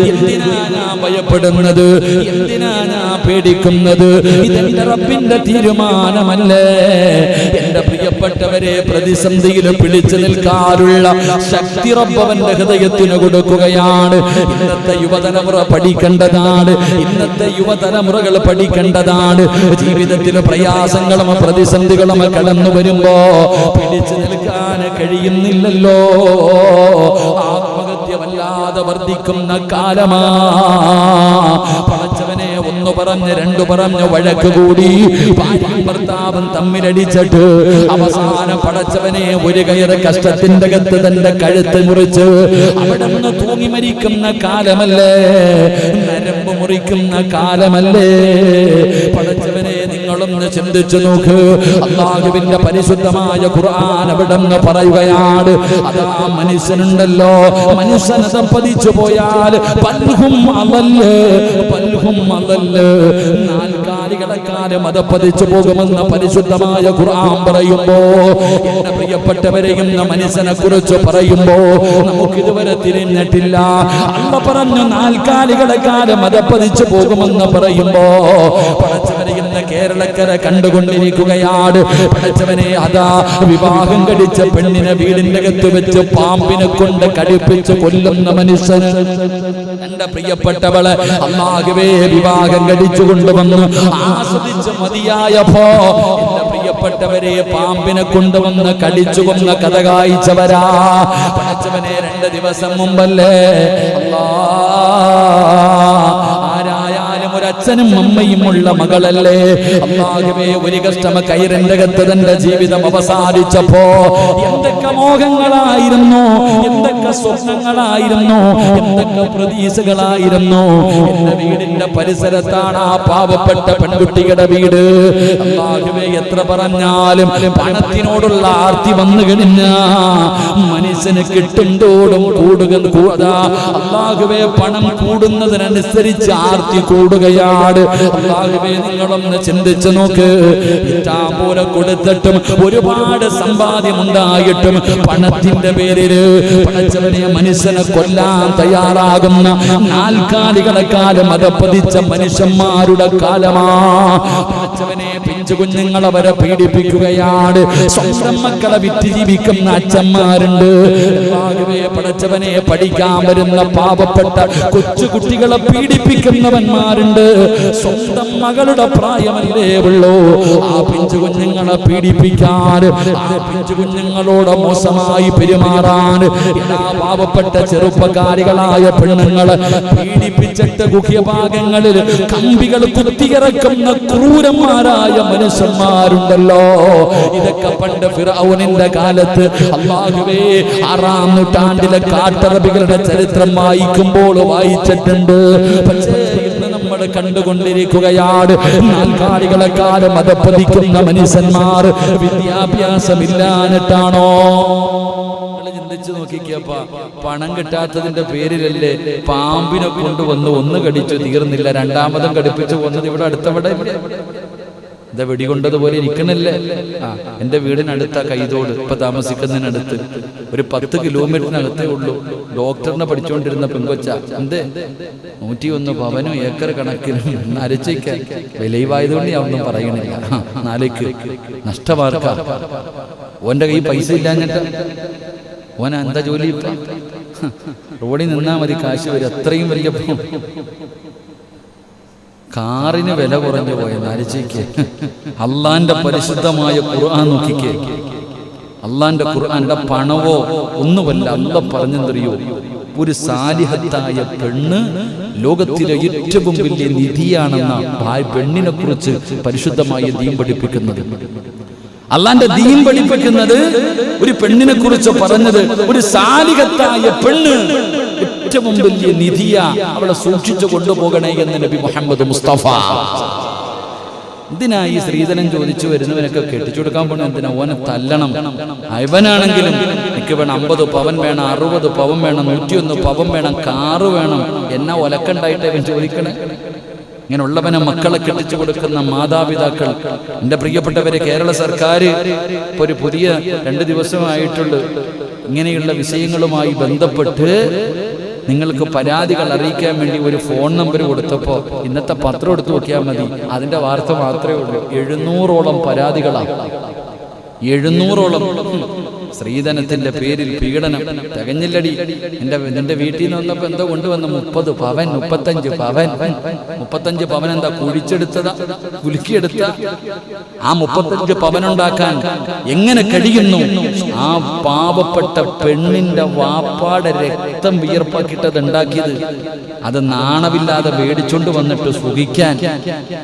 എന്തിനാ ഞാൻ ഭയപ്പെടുന്നത്, എന്തിനാ ഞാൻ പേടിക്കുന്നത്? ഇതെന്റെ റബ്ബിന്റെ തീരുമാനമല്ലേ? എന്റെ പ്രിയപ്പെട്ടവരെ, പ്രതിസന്ധിയിൽ പിടിച്ചു നിൽക്കാനുള്ള ശക്തി റബ്ബ് അവന്റെ ഹൃദയത്തിന് കൊടുക്കുകയാണ്. ഇന്നത്തെ യുവതലമുറ പഠിക്കേണ്ടതാണ്, ഇന്നത്തെ യുവതലമുറകൾ പഠിക്കേണ്ടതാണ്. ജീവിതത്തിൽ പ്രയാസങ്ങളും പ്രതിസന്ധികളും കടന്നു വരുമ്പോ പിടിച്ചു നിൽക്കാൻ കഴിയുന്നില്ലല്ലോ. ആത്മഹത്യ വല്ലാതെ വർദ്ധിക്കുന്ന കാലമാ. പടച്ചവനെ, ഒന്ന് പറഞ്ഞ് രണ്ടു പറഞ്ഞ് വഴക്ക് കൂടി ഭാര്യയും ഭർത്താവും തമ്മിലടിച്ചിട്ട് അവസാനം പടച്ചവനെ ഒരു കയറ് കഷ്ടത്തിന്റെ അകത്ത് തന്റെ കഴുത്ത് മുറിച്ച് അവിടെ നിന്ന് തൂങ്ങി മരിക്കുന്ന കാലമല്ലേ, നരമ്പ് മുറിക്കുന്ന കാലമല്ലേ. പടച്ചവനെ, നിങ്ങളൊന്ന് ചിന്തിച്ചു നോക്ക്. അല്ലാഹുവിന്റെ പരിശുദ്ധമായ ഖുർആൻ അവിടെ നിന്ന് പറയുകയാണ്, അതാ മനുഷ്യനുണ്ടല്ലോ, മനുഷ്യനത പതിച്ചു പോയാൽ പൽഹും അളല്ല്, പൽഹും അളല്ല്, നാൽക്കാലികളെക്കാലം അത് പതിച്ചു പോകുമെന്ന് പരിശുദ്ധമായ ഖുർആൻ പറയുമ്പോ, എന്റെ പ്രിയപ്പെട്ടവരെയും മനുഷ്യനെ കുറിച്ച് പറയുമ്പോ നമുക്കിതുവരെ തിരിഞ്ഞിട്ടില്ല. അല്ല പറഞ്ഞു നാൽക്കാലികളെക്കാലം അത് പതിച്ചു പോകുമെന്ന് പറയുമ്പോ പടച്ചവനെ ഇന്ന് കേരളക്കര കണ്ടുകൊണ്ടിരിക്കുകയാണ്. പടച്ചവനെ, അതാ വിവാഹം കഴിച്ച പെണ്ണിനെ വീടിന്റെ അകത്ത് വെച്ച് പാമ്പിനെ കൊണ്ട് കടിപ്പിച്ച് കൊല്ലുന്ന മനുഷ്യൻ. എന്റെ പ്രിയപ്പെട്ടവളെ അല്ലാഹുവേ വിവാഹം കഴിച്ചു കൊണ്ടുവന്ന് ആസ്വദിച്ച് മതിയായപ്പോ എന്റെ പ്രിയപ്പെട്ടവരെ പാമ്പിനെ കൊണ്ടുവന്ന് കടിച്ചു കൊന്ന കഥ കായ്ച്ചവരാ. പടച്ചവനെ, 2 ദിവസം മുമ്പല്ലേ ആരായാലും ഒരച്ഛനും അമ്മയും ഉള്ള മകളല്ലേ. അല്ലാഹുവേ, ഒരു കഷ്ടമ കൈറിന്റെ അകത്ത് തന്റെ ജീവിതം അവസാനിച്ചപ്പോ എന്തൊക്കെ മോഹങ്ങളായിരുന്നു, എന്തൊക്കെ സ്വപ്നങ്ങളായിരുന്നു, എന്തൊക്കെ പ്രതീക്ഷകളായിരുന്നു. എന്റെ വീടിന്റെ പരിസരത്താണ് ആ പാവപ്പെട്ട പെൺകുട്ടിയുടെ വീട്. അല്ലാഹുവേ, എത്ര പറഞ്ഞാലും പണത്തിനോടുള്ള ആർത്തി വന്നു കഴിഞ്ഞ മനുഷ്യന് കിട്ടുന്തോടും കൂടുതൽ അല്ലാഹുവേ പണം കൂടുന്നതിനനുസരിച്ച് ആർത്തി കൂടുകയാണ്. അല്ലാഹുവേ, നിങ്ങളൊന്ന് ചിന്തിച്ചു നോക്ക്. ഇഷ്ടം പോലെ കൊടുത്തിട്ടും ഒരുപാട് സമ്പാദ്യം ഉണ്ടായിട്ടും പണത്തിന്റെ പേരില് പടച്ചവനെ മനുഷ്യനെ കൊല്ലാൻ തയ്യാറാകുന്ന നാൽക്കാലികളെക്കാലം അതപ്പതിച്ച മനുഷ്യന്മാരുടെ കാലമാ. പടച്ചവനെ, പിഞ്ചു കുഞ്ഞുങ്ങൾ അവരെ പീഡിപ്പിക്കുകയാണ്. സ്വന്തം മക്കളെ വിറ്റ് ജീവിക്കുന്ന അച്ഛന്മാരുണ്ട്. പടച്ചവനെ, പഠിക്കാൻ വരുന്ന പാവപ്പെട്ട കൊച്ചു കുട്ടികളെ പീഡിപ്പിക്കുന്നവന്മാരുണ്ട്. സ്വന്തം മകളുടെ പ്രായമല്ലേ ഉള്ളൂ, ആ പിഞ്ചു കുഞ്ഞുങ്ങളെ പീഡിപ്പിക്കാൻ, ആ പിഞ്ചു കുഞ്ഞുങ്ങളോട് മോശമായി പെരുമാറാൻ എല്ലാ പാവപ്പെട്ട ചെറുപ്പക്കാരികളായ പെണ്ണുങ്ങളെ പീഡിപ്പിച്ചിട്ട് ഗുഹ്യഭാഗങ്ങളിൽ കമ്പികൾ കുത്തിയിറക്കുന്ന ക്രൂരന്മാരായ മനുഷ്യന്മാരുണ്ടല്ലോ. ഇതൊക്കെ പണ്ട് ഫിർഔനിന്റെ കാലത്ത് അല്ലാഹുവേ 6-ാം നൂറ്റാണ്ടിലെ കാട്ടറബികളുടെ ചരിത്രം വായിക്കുമ്പോൾ വായിച്ചിട്ടുണ്ട്. പക്ഷേ ഇന്ന് നമ്മൾ കണ്ടുകൊണ്ടിരിക്കുകയാണ് നാൽക്കാലികളെക്കാലം അതപ്പതിക്കുന്ന മനുഷ്യന്മാർ. വിദ്യാഭ്യാസമില്ലാഞ്ഞിട്ടാണോ? ചിന്തിച്ചു നോക്കിക്കപ്പ, പണം കിട്ടാത്തതിന്റെ പേരിലല്ലേ പാമ്പിനെ കൊണ്ടുവന്ന് ഒന്ന് കടിച്ചു തീർന്നില്ല, 2ാമതും കടിപ്പിച്ചു വന്നത് ഇവിടെ അടുത്തവിടെ എന്താ വെടികൊണ്ടതുപോലെ ഇരിക്കണല്ലേ. എന്റെ വീടിനടുത്ത കൈതോട്, ഇപ്പൊ താമസിക്കുന്നതിനടുത്ത് ഒരു 10 കിലോമീറ്ററിനകത്തേ ഉള്ളൂ. ഡോക്ടറിനെ പഠിച്ചുകൊണ്ടിരുന്ന പെങ്കൊച്ച എന്തേ 101 പവനും ഏക്കർ കണക്കിന് അരച്ചയ്ക്കാൻ വിലയുവായതുകൊണ്ട് ഞാൻ ഒന്നും പറയണില്ല. നാലേക്ക് നഷ്ടമാർക്ക. ഓന്റെ കൈ പൈസ ഇല്ലാഞ്ഞിട്ട് ഓൻ എന്താ ജോലി? റോഡിൽ നിന്നാ മതി കാശ് വരും. അത്രയും വലിയ കാറിന് വില കുറഞ്ഞു പോയ നരച്ചയ്ക്ക്. അള്ളാന്റെ പരിശുദ്ധമായ ഖുർആൻ നോക്കിക്കേ. അള്ളാന്റെ ഖുർആന്റെ പണവോ ഒന്നുമല്ല. അല്ല പറഞ്ഞെന്തറിയോ, ഒരു സാലിഹത്തായ പെണ്ണ് ലോകത്തിലെ ഏറ്റവും വലിയ നിധിയാണെന്ന പെണ്ണിനെ കുറിച്ച് പരിശുദ്ധമായ ദീൻ പഠിപ്പിക്കുന്നത്. അള്ളാന്റെ ദീൻ പഠിപ്പിക്കുന്നത് ഒരു പെണ്ണിനെ കുറിച്ച് പറഞ്ഞത് ഒരു സാലിഹത്തായ പെണ്ണ് ഏറ്റവും വലിയ നിധിയ, അവളെ സൂക്ഷിച്ചു കൊണ്ടുപോകണേ എന്ന് നബി മുഹമ്മദ് മുസ്തഫ. എന്തിനാ ഈ സ്ത്രീധനം ചോദിച്ചു വരുന്നവനൊക്കെ കെട്ടിച്ചു കൊടുക്കാൻ പോണ? എന്തിനാ? ഓനെ തല്ലണം. അവനാണെങ്കിലും എനിക്ക് വേണം 50 പവൻ വേണം, 60 പവൻ വേണം, 101 പവൻ വേണം, കാറ് വേണം. എന്നാ ഒലക്കുണ്ടായിട്ട് ഇവൻ ചോദിക്കണേ? ഇങ്ങനെയുള്ളവനെ മക്കളെ കെട്ടിച്ചു കൊടുക്കുന്ന മാതാപിതാക്കൾ. എൻ്റെ പ്രിയപ്പെട്ടവരെ, കേരള സർക്കാർ ഇപ്പോൾ ഒരു പുതിയ 2 ദിവസമായിട്ടുള്ള ഇങ്ങനെയുള്ള വിഷയങ്ങളുമായി ബന്ധപ്പെട്ട് നിങ്ങൾക്ക് പരാതികൾ അറിയിക്കാൻ വേണ്ടി ഒരു ഫോൺ നമ്പർ കൊടുത്തപ്പോൾ ഇന്നത്തെ പത്രം എടുത്ത് നോക്കിയാൽ മതി, അതിന്റെ വാർത്ത മാത്രമേ ഉള്ളൂ. 700ഓളം പരാതികളാണ്. 700ഓളം സ്ത്രീധനത്തിന്റെ പേരിൽ പീഡനം. തികഞ്ഞില്ലടി. നിന്റെ വീട്ടിൽ നിന്ന് വന്നപ്പോ എന്തോ കൊണ്ടുവന്ന് 30 പവൻ 35 പവൻ 35 പവൻ എന്താ കുഴിച്ചെടുത്തതാ, കുലുക്കിയെടുത്ത? ആ 35 പവനുണ്ടാക്കാൻ എങ്ങനെ കഴിയുന്നു? ആ പാവപ്പെട്ട പെണ്ണിന്റെ വാപ്പാടെ രക്തം വിയർപ്പാക്കിട്ടത് ഉണ്ടാക്കിയത്. അത് നാണമില്ലാതെ മേടിച്ചോണ്ട് വന്നിട്ട് സുഖിക്കാൻ,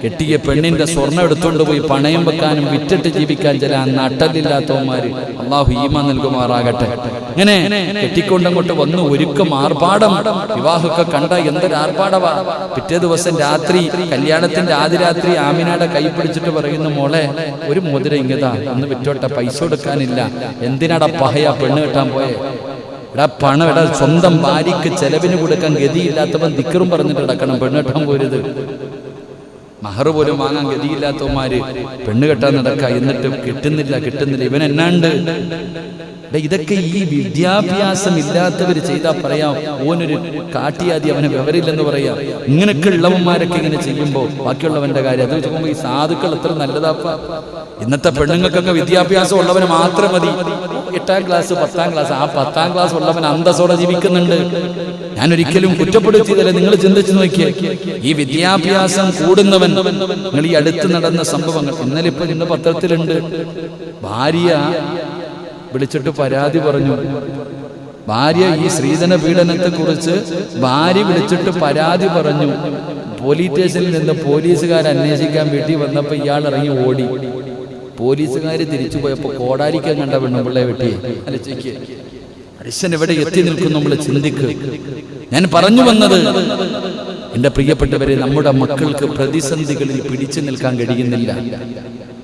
കെട്ടിയ പെണ്ണിന്റെ സ്വർണ്ണം എടുത്തോണ്ട് പോയി പണയം വെക്കാനും വിറ്റിട്ട് ജീവിക്കാൻ ചില നട്ടലില്ലാത്തവന്മാര്. അള്ളാഹു ഈമാൻ നൽകുമാറാകട്ടെ. ഇങ്ങനെ കെട്ടിക്കൊണ്ടങ്ങോട്ട് വന്ന് ഒരുക്കം ആർഭാടം. വിവാഹമൊക്കെ കണ്ട എന്തൊരു ആർഭാടവാ. പിറ്റേ ദിവസം രാത്രി, കല്യാണത്തിന്റെ ആദ്യ രാത്രി ആമിനയുടെ കൈ പിടിച്ചിട്ട് പറയുന്നു, മോളെ ഒരു മോതിര ഇങ്ങതാ, ഒന്ന് വിറ്റോട്ടെ, പൈസ കൊടുക്കാനില്ല. എന്തിനാടാ പഹയാ പെണ്ണ് കെട്ടാൻ പോയെ? എടാ പണം, എടാ സ്വന്തം ഭാര്യക്ക് ചെലവിന് കൊടുക്കാൻ ഗതിയില്ലാത്തവൻ ദിക്റും പറഞ്ഞിട്ട് കിടക്കണം, പെണ്ണ് കെട്ടാൻ പോരുത്. മഹർ പോലും വാങ്ങാൻ ഗതിയില്ലാത്തവന്മാര് പെണ്ണ് കെട്ടാൻ നടക്കുക. എന്നിട്ട് കിട്ടുന്നില്ല. ഇവൻ എന്നാണ്ട്? ഇതൊക്കെ ഈ വിദ്യാഭ്യാസം ഇല്ലാത്തവർ ചെയ്താൽ പറയാം ഓനൊരു കാട്ടിയാതി, അവനെ വിവരില്ലെന്ന് പറയാം. ഇങ്ങനെയൊക്കെ ഉള്ളവന്മാരൊക്കെ ഇങ്ങനെ ചെയ്യുമ്പോൾ ബാക്കിയുള്ളവന്റെ കാര്യം അത് വെച്ചുമ്പോൾ ഈ സാധുക്കൾ എത്ര നല്ലതാപ്പ. ഇന്നത്തെ പെണ്ണുങ്ങൾക്കൊക്കെ വിദ്യാഭ്യാസം ഉള്ളവന് മാത്രം മതി. 8ാം ക്ലാസ് 10ാം ക്ലാസ്, ആ 10ാം ക്ലാസ് ഉള്ളവൻ അന്തസ്സോടെ ജീവിക്കുന്നുണ്ട്. ഞാൻ ഒരിക്കലും കുറ്റപ്പെടുത്തിയതല്ല, നിങ്ങൾ ചിന്തിച്ചു നോക്കിയേ. ഈ വിദ്യാഭ്യാസം കൂടുന്നവൻ, നിങ്ങൾ ഈ അടുത്ത് നടന്ന സംഭവങ്ങൾ ഇന്നലെ ഇപ്പൊ ഇന്ന് പത്രത്തിലുണ്ട്. ഭാര്യ വിളിച്ചിട്ട് പരാതി പറഞ്ഞു. ഭാര്യ ഈ സ്ത്രീധന പീഡനത്തെ കുറിച്ച് ഭാര്യ വിളിച്ചിട്ട് പരാതി പറഞ്ഞു. പോലീസ് സ്റ്റേഷനിൽ നിന്ന് പോലീസുകാർ അന്വേഷിക്കാൻ വീട്ടിൽ വന്നപ്പോൾ ഇയാൾ ഇറങ്ങി ഓടി. പോലീസുകാർ തിരിച്ചു പോയപ്പോൾ കോടാലിക്കാൻ കണ്ട പെണ്ണുപിള്ളയെ വെട്ടി. അലച്ചയ്ക്ക് മനുഷ്യൻ എവിടെ എത്തി നിൽക്കും നമ്മൾ ചിന്തിക്ക്. ഞാൻ പറഞ്ഞു വന്നത്, എന്റെ പ്രിയപ്പെട്ടവരെ, നമ്മുടെ മക്കൾക്ക് പ്രതിസന്ധികളിൽ പിടിച്ചു നിൽക്കാൻ കഴിയുന്നില്ല.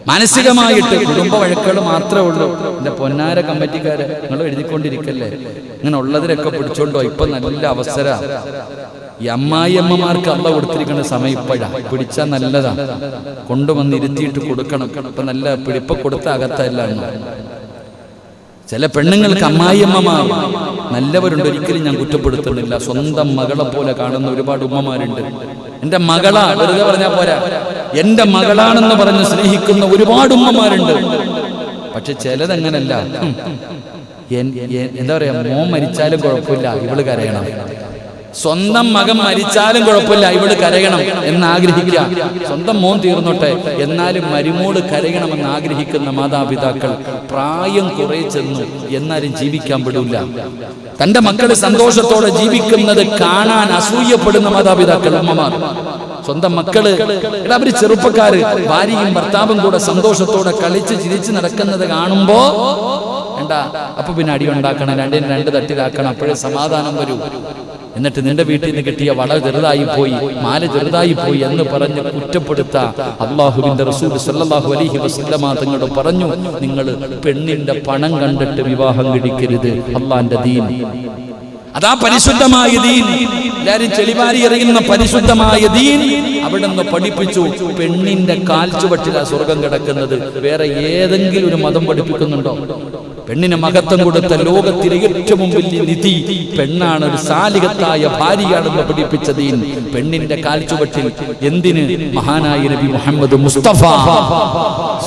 മാനസികമായിട്ട് കുടുംബ വഴക്കുകൾ മാത്രമേ ഉള്ളൂ. എന്റെ പൊന്നാര കമ്മിറ്റിക്കാര്, നിങ്ങൾ എഴുതിക്കൊണ്ടിരിക്കല്ലേ, ഇങ്ങനെ ഉള്ളതിലൊക്കെ പിടിച്ചോണ്ടോ. ഇപ്പൊ നല്ല അവസര. ഈ അമ്മായിയമ്മമാർക്ക് അള്ള കൊടുത്തിരിക്കുന്ന സമയം ഇപ്പോഴാ. പിടിച്ചാൽ നല്ലതാ, കൊണ്ടുവന്ന് ഇരുത്തിയിട്ട് കൊടുക്കണം. ഇപ്പൊ നല്ല പിടിപ്പ കൊടുത്ത അകത്തല്ല. ചില പെണ്ണുങ്ങൾക്ക് അമ്മായിയമ്മമാർ നല്ലവരുണ്ട്, ഒരിക്കലും ഞാൻ കുറ്റപ്പെടുത്തുന്നില്ല. സ്വന്തം മകളെ പോലെ കാണുന്ന ഒരുപാട് ഉമ്മമാരുണ്ട്. എന്റെ മകളാ വെറുതെ പറഞ്ഞാൽ പോരാ, എന്റെ മകളാണെന്ന് പറഞ്ഞ് സ്നേഹിക്കുന്ന ഒരുപാട് ഉമ്മമാരുണ്ട്. പക്ഷെ ചിലതങ്ങനല്ല. എന്താ പറയാ, മോൻ മരിച്ചാലും കുഴപ്പമില്ല, ഇവള് കരയണം. സ്വന്തം മകൻ മരിച്ചാലും കുഴപ്പമില്ല, ഇവള് കരയണം എന്ന് ആഗ്രഹിക്കുക. സ്വന്തം മോൻ തീർന്നോട്ടെ, എന്നാലും മരുമോള് കരയണമെന്ന് ആഗ്രഹിക്കുന്ന മാതാപിതാക്കൾ പ്രായം കുറെ ചെന്നു, എന്നാലും ജീവിക്കാൻ വിടില്ല. തന്റെ മക്കള് സന്തോഷത്തോടെ ജീവിക്കുന്നത് കാണാൻ അസൂയപ്പെടുന്ന മാതാപിതാക്കൾ, അമ്മമാർ. സ്വന്തം മക്കള്, അവര് ചെറുപ്പക്കാര്, ഭാര്യയും ഭർത്താവും കൂടെ സന്തോഷത്തോടെ കളിച്ച് ചിരിച്ച് നടക്കുന്നത് കാണുമ്പോ വേണ്ട, അപ്പൊ പിന്നെ അടി ഉണ്ടാക്കണം, രണ്ടിനും 2 തട്ടിലാക്കണം, അപ്പോഴേ സമാധാനം വരൂ. എന്നിട്ട് നിന്റെ വീട്ടിൽ നിന്ന് കിട്ടിയ വള ചെറുതായി പോയി, മാല ചെറുതായി പോയി എന്ന് പറഞ്ഞ് കുറ്റപ്പെടുത്ത അല്ലാഹുവിന്റെ റസൂൽ സല്ലല്ലാഹു അലൈഹി വസല്ലമ തങ്ങൾ പറഞ്ഞു, നിങ്ങൾ പെണ്ണിന്റെ പണം കണ്ടിട്ട് വിവാഹം കഴിക്കരുത്. അല്ലാഹുവിന്റെ ദീൻ അതാ പരിശുദ്ധമായ ദീൻ. എല്ലാരും ചെളിവാരി എറിയുന്ന പരിശുദ്ധമായ ദീൻ അവിടെ നിന്ന് പഠിപ്പിച്ചു. പെണ്ണിന്റെ കാൽച്ചുവട്ടിലാ സ്വർഗം കിടക്കുന്നത്. വേറെ ഏതെങ്കിലും ഒരു മതം പഠിപ്പിക്കുന്നുണ്ടോ? പെണ്ണിന് മഹത്വം കൊടുത്ത ലോകത്തിലെ ഏറ്റവും വലിയ നിധി പെണ്ണാണ്, ഒരു സാലിഹത്തായ ഭാര്യയാണെന്ന് പഠിപ്പിച്ച ദീൻ. പെണ്ണിന്റെ കാൽച്ചുവട്ടിൽ എന്തിന്? മഹാനായ നബി മുഹമ്മദ് മുസ്തഫ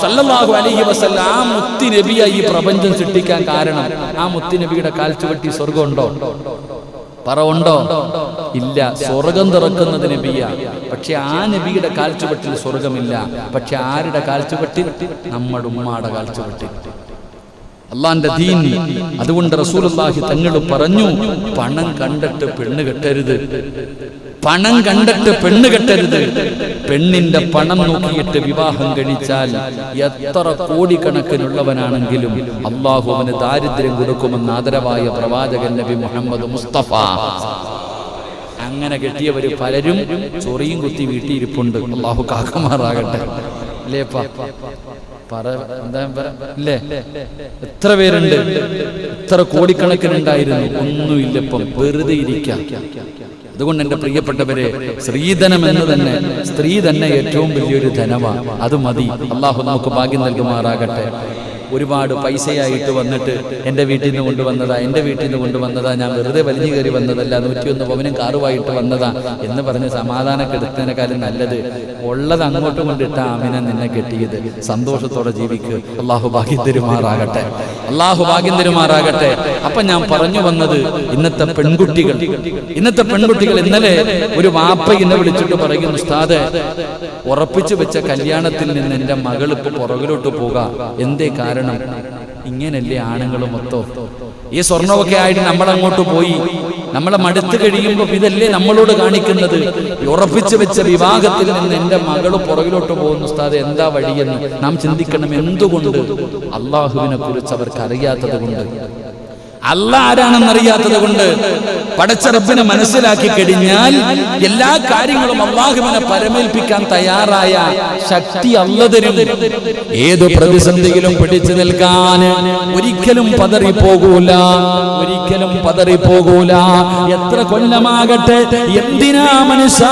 സല്ലല്ലാഹു അലൈഹി വസല്ലം, ആ മുത്തി നബിയായി ഈ പ്രപഞ്ചം സൃഷ്ടിക്കാൻ കാരണം ആ മുത്തി നബിയുടെ കാൽച്ചുവട്ടി സ്വർഗമുണ്ടോ? പറവുണ്ടോ? ഇല്ല. സ്വർഗം തുറക്കുന്നത് നബിയാ, പക്ഷെ ആ നബിയുടെ കാൽച്ചുവട്ടിൽ സ്വർഗമില്ല. പക്ഷെ ആരുടെ കാൽച്ചുവട്ടിൽ? നമ്മുടെ ഉമ്മാടെ കാൽച്ചുവട്ടിൽ, അള്ളാന്റെ ദീൻ. അതുകൊണ്ട് റസൂലുള്ളാഹി തങ്ങൾ പറഞ്ഞു, പണം കണ്ടിട്ട് പെണ്ണ് കെട്ടരുത്, പണം കണ്ടിട്ട് പെണ്ണ് കെട്ടരുത്. പെണ്ണിന്റെ പണം നോക്കിയിട്ട് വിവാഹം കഴിച്ചാൽ എത്ര കോടിക്കണക്കിനുള്ളവനാണെങ്കിലും അള്ളാഹു അവന് ദാരിദ്ര്യം കൊടുക്കുമെന്ന് ആദരവായ പ്രവാചകൻ നബി മുഹമ്മദ് മുസ്തഫ. അങ്ങനെ കെട്ടിയവര് പലരും ചൊറിയും കുത്തി വീട്ടിയിരിപ്പുണ്ട്. അള്ളാഹു കാക്കുമാറാകട്ടെ. അല്ലേപ്പാ ഇല്ലേ? എത്ര പേരുണ്ട്, എത്ര കോടിക്കണക്കിനുണ്ടായിരുന്നു, ഒന്നുമില്ല, ഇപ്പം വെറുതെ ഇരിക്കാം. അതുകൊണ്ട് എന്റെ പ്രിയപ്പെട്ടവരെ, സ്ത്രീധനം എന്ന് തന്നെ, സ്ത്രീ തന്നെ ഏറ്റവും വലിയൊരു ധനമാണ്. അത് മതി. അള്ളാഹു നമുക്ക് ഭാഗ്യം നൽകുമാറാകട്ടെ. ഒരുപാട് പൈസയായിട്ട് വന്നിട്ട് എൻ്റെ വീട്ടിൽ നിന്ന് കൊണ്ടുവന്നതാ, എൻ്റെ വീട്ടിൽ നിന്ന് കൊണ്ടുവന്നതാ, ഞാൻ വെറുതെ വലിഞ്ഞു കയറി വന്നതല്ല, 101 പവനും കാറുമായിട്ട് വന്നതാ എന്ന് പറഞ്ഞ് സമാധാനക്കെടുത്തതിനേക്കാളും നല്ലത് ഉള്ളത് അങ്ങോട്ട് കൊണ്ടിട്ട ആമിന നിന്നെ കെട്ടിയത്. സന്തോഷത്തോടെ ജീവിക്കുക. അള്ളാഹു ഭാഗ്യം തരുമാറാകട്ടെ, അള്ളാഹു ഭാഗ്യം തരുമാറാകട്ടെ. അപ്പൊ ഞാൻ പറഞ്ഞു വന്നത്, ഇന്നത്തെ പെൺകുട്ടികൾ ഇന്നലെ ഒരു വാപ്പ എന്നെ വിളിച്ചിട്ട് പറയുന്നു, ഉസ്താദേ, ഉറപ്പിച്ചു വെച്ച കല്യാണത്തിൽ നിന്ന് എൻ്റെ മകൾ ഇപ്പൊ പുറകിലോട്ട് പോകാം. എന്തേ കാരണം? ഇങ്ങനല്ലേ ആണുങ്ങൾ മൊത്തം ഈ സ്വർണമൊക്കെ ആയിട്ട് നമ്മളങ്ങോട്ട് പോയി, നമ്മളെ മടുത്ത് കഴിയുമ്പോൾ ഇതല്ലേ നമ്മളോട് കാണിക്കുന്നത്? ഉറപ്പിച്ചു വെച്ച വിവാഹത്തിൽ നിന്ന് എൻ്റെ മകള് പുറകിലോട്ട് പോകുന്നു ഉസ്താദേ, എന്താ വഴിയെന്ന് നാം ചിന്തിക്കണം. എന്തുകൊണ്ട്? അള്ളാഹുവിനെ കുറിച്ച് അവർക്ക് അറിയാത്തത് കൊണ്ട്, അല്ലാഹ് ആരാണെന്നറിയാത്തത് കൊണ്ട്. പടച്ച റബ്ബിനെ മനസ്സിലാക്കി കഴിഞ്ഞാൽ എല്ലാ കാര്യങ്ങളും അള്ളാഹുവിനെ പരമേൽപ്പിക്കാൻ തയ്യാറായ ശക്തി അല്ലാഹ് തരും. ഏത് പ്രതിസന്ധിയിലും പിടിച്ചു നിൽക്കാൻ ഒരിക്കലും പതറിപ്പോകൂല, ഒരിക്കലും പതറിപ്പോകൂല. എത്ര കൊല്ലമാകട്ടെ, എന്തിനാ മനുഷ്യ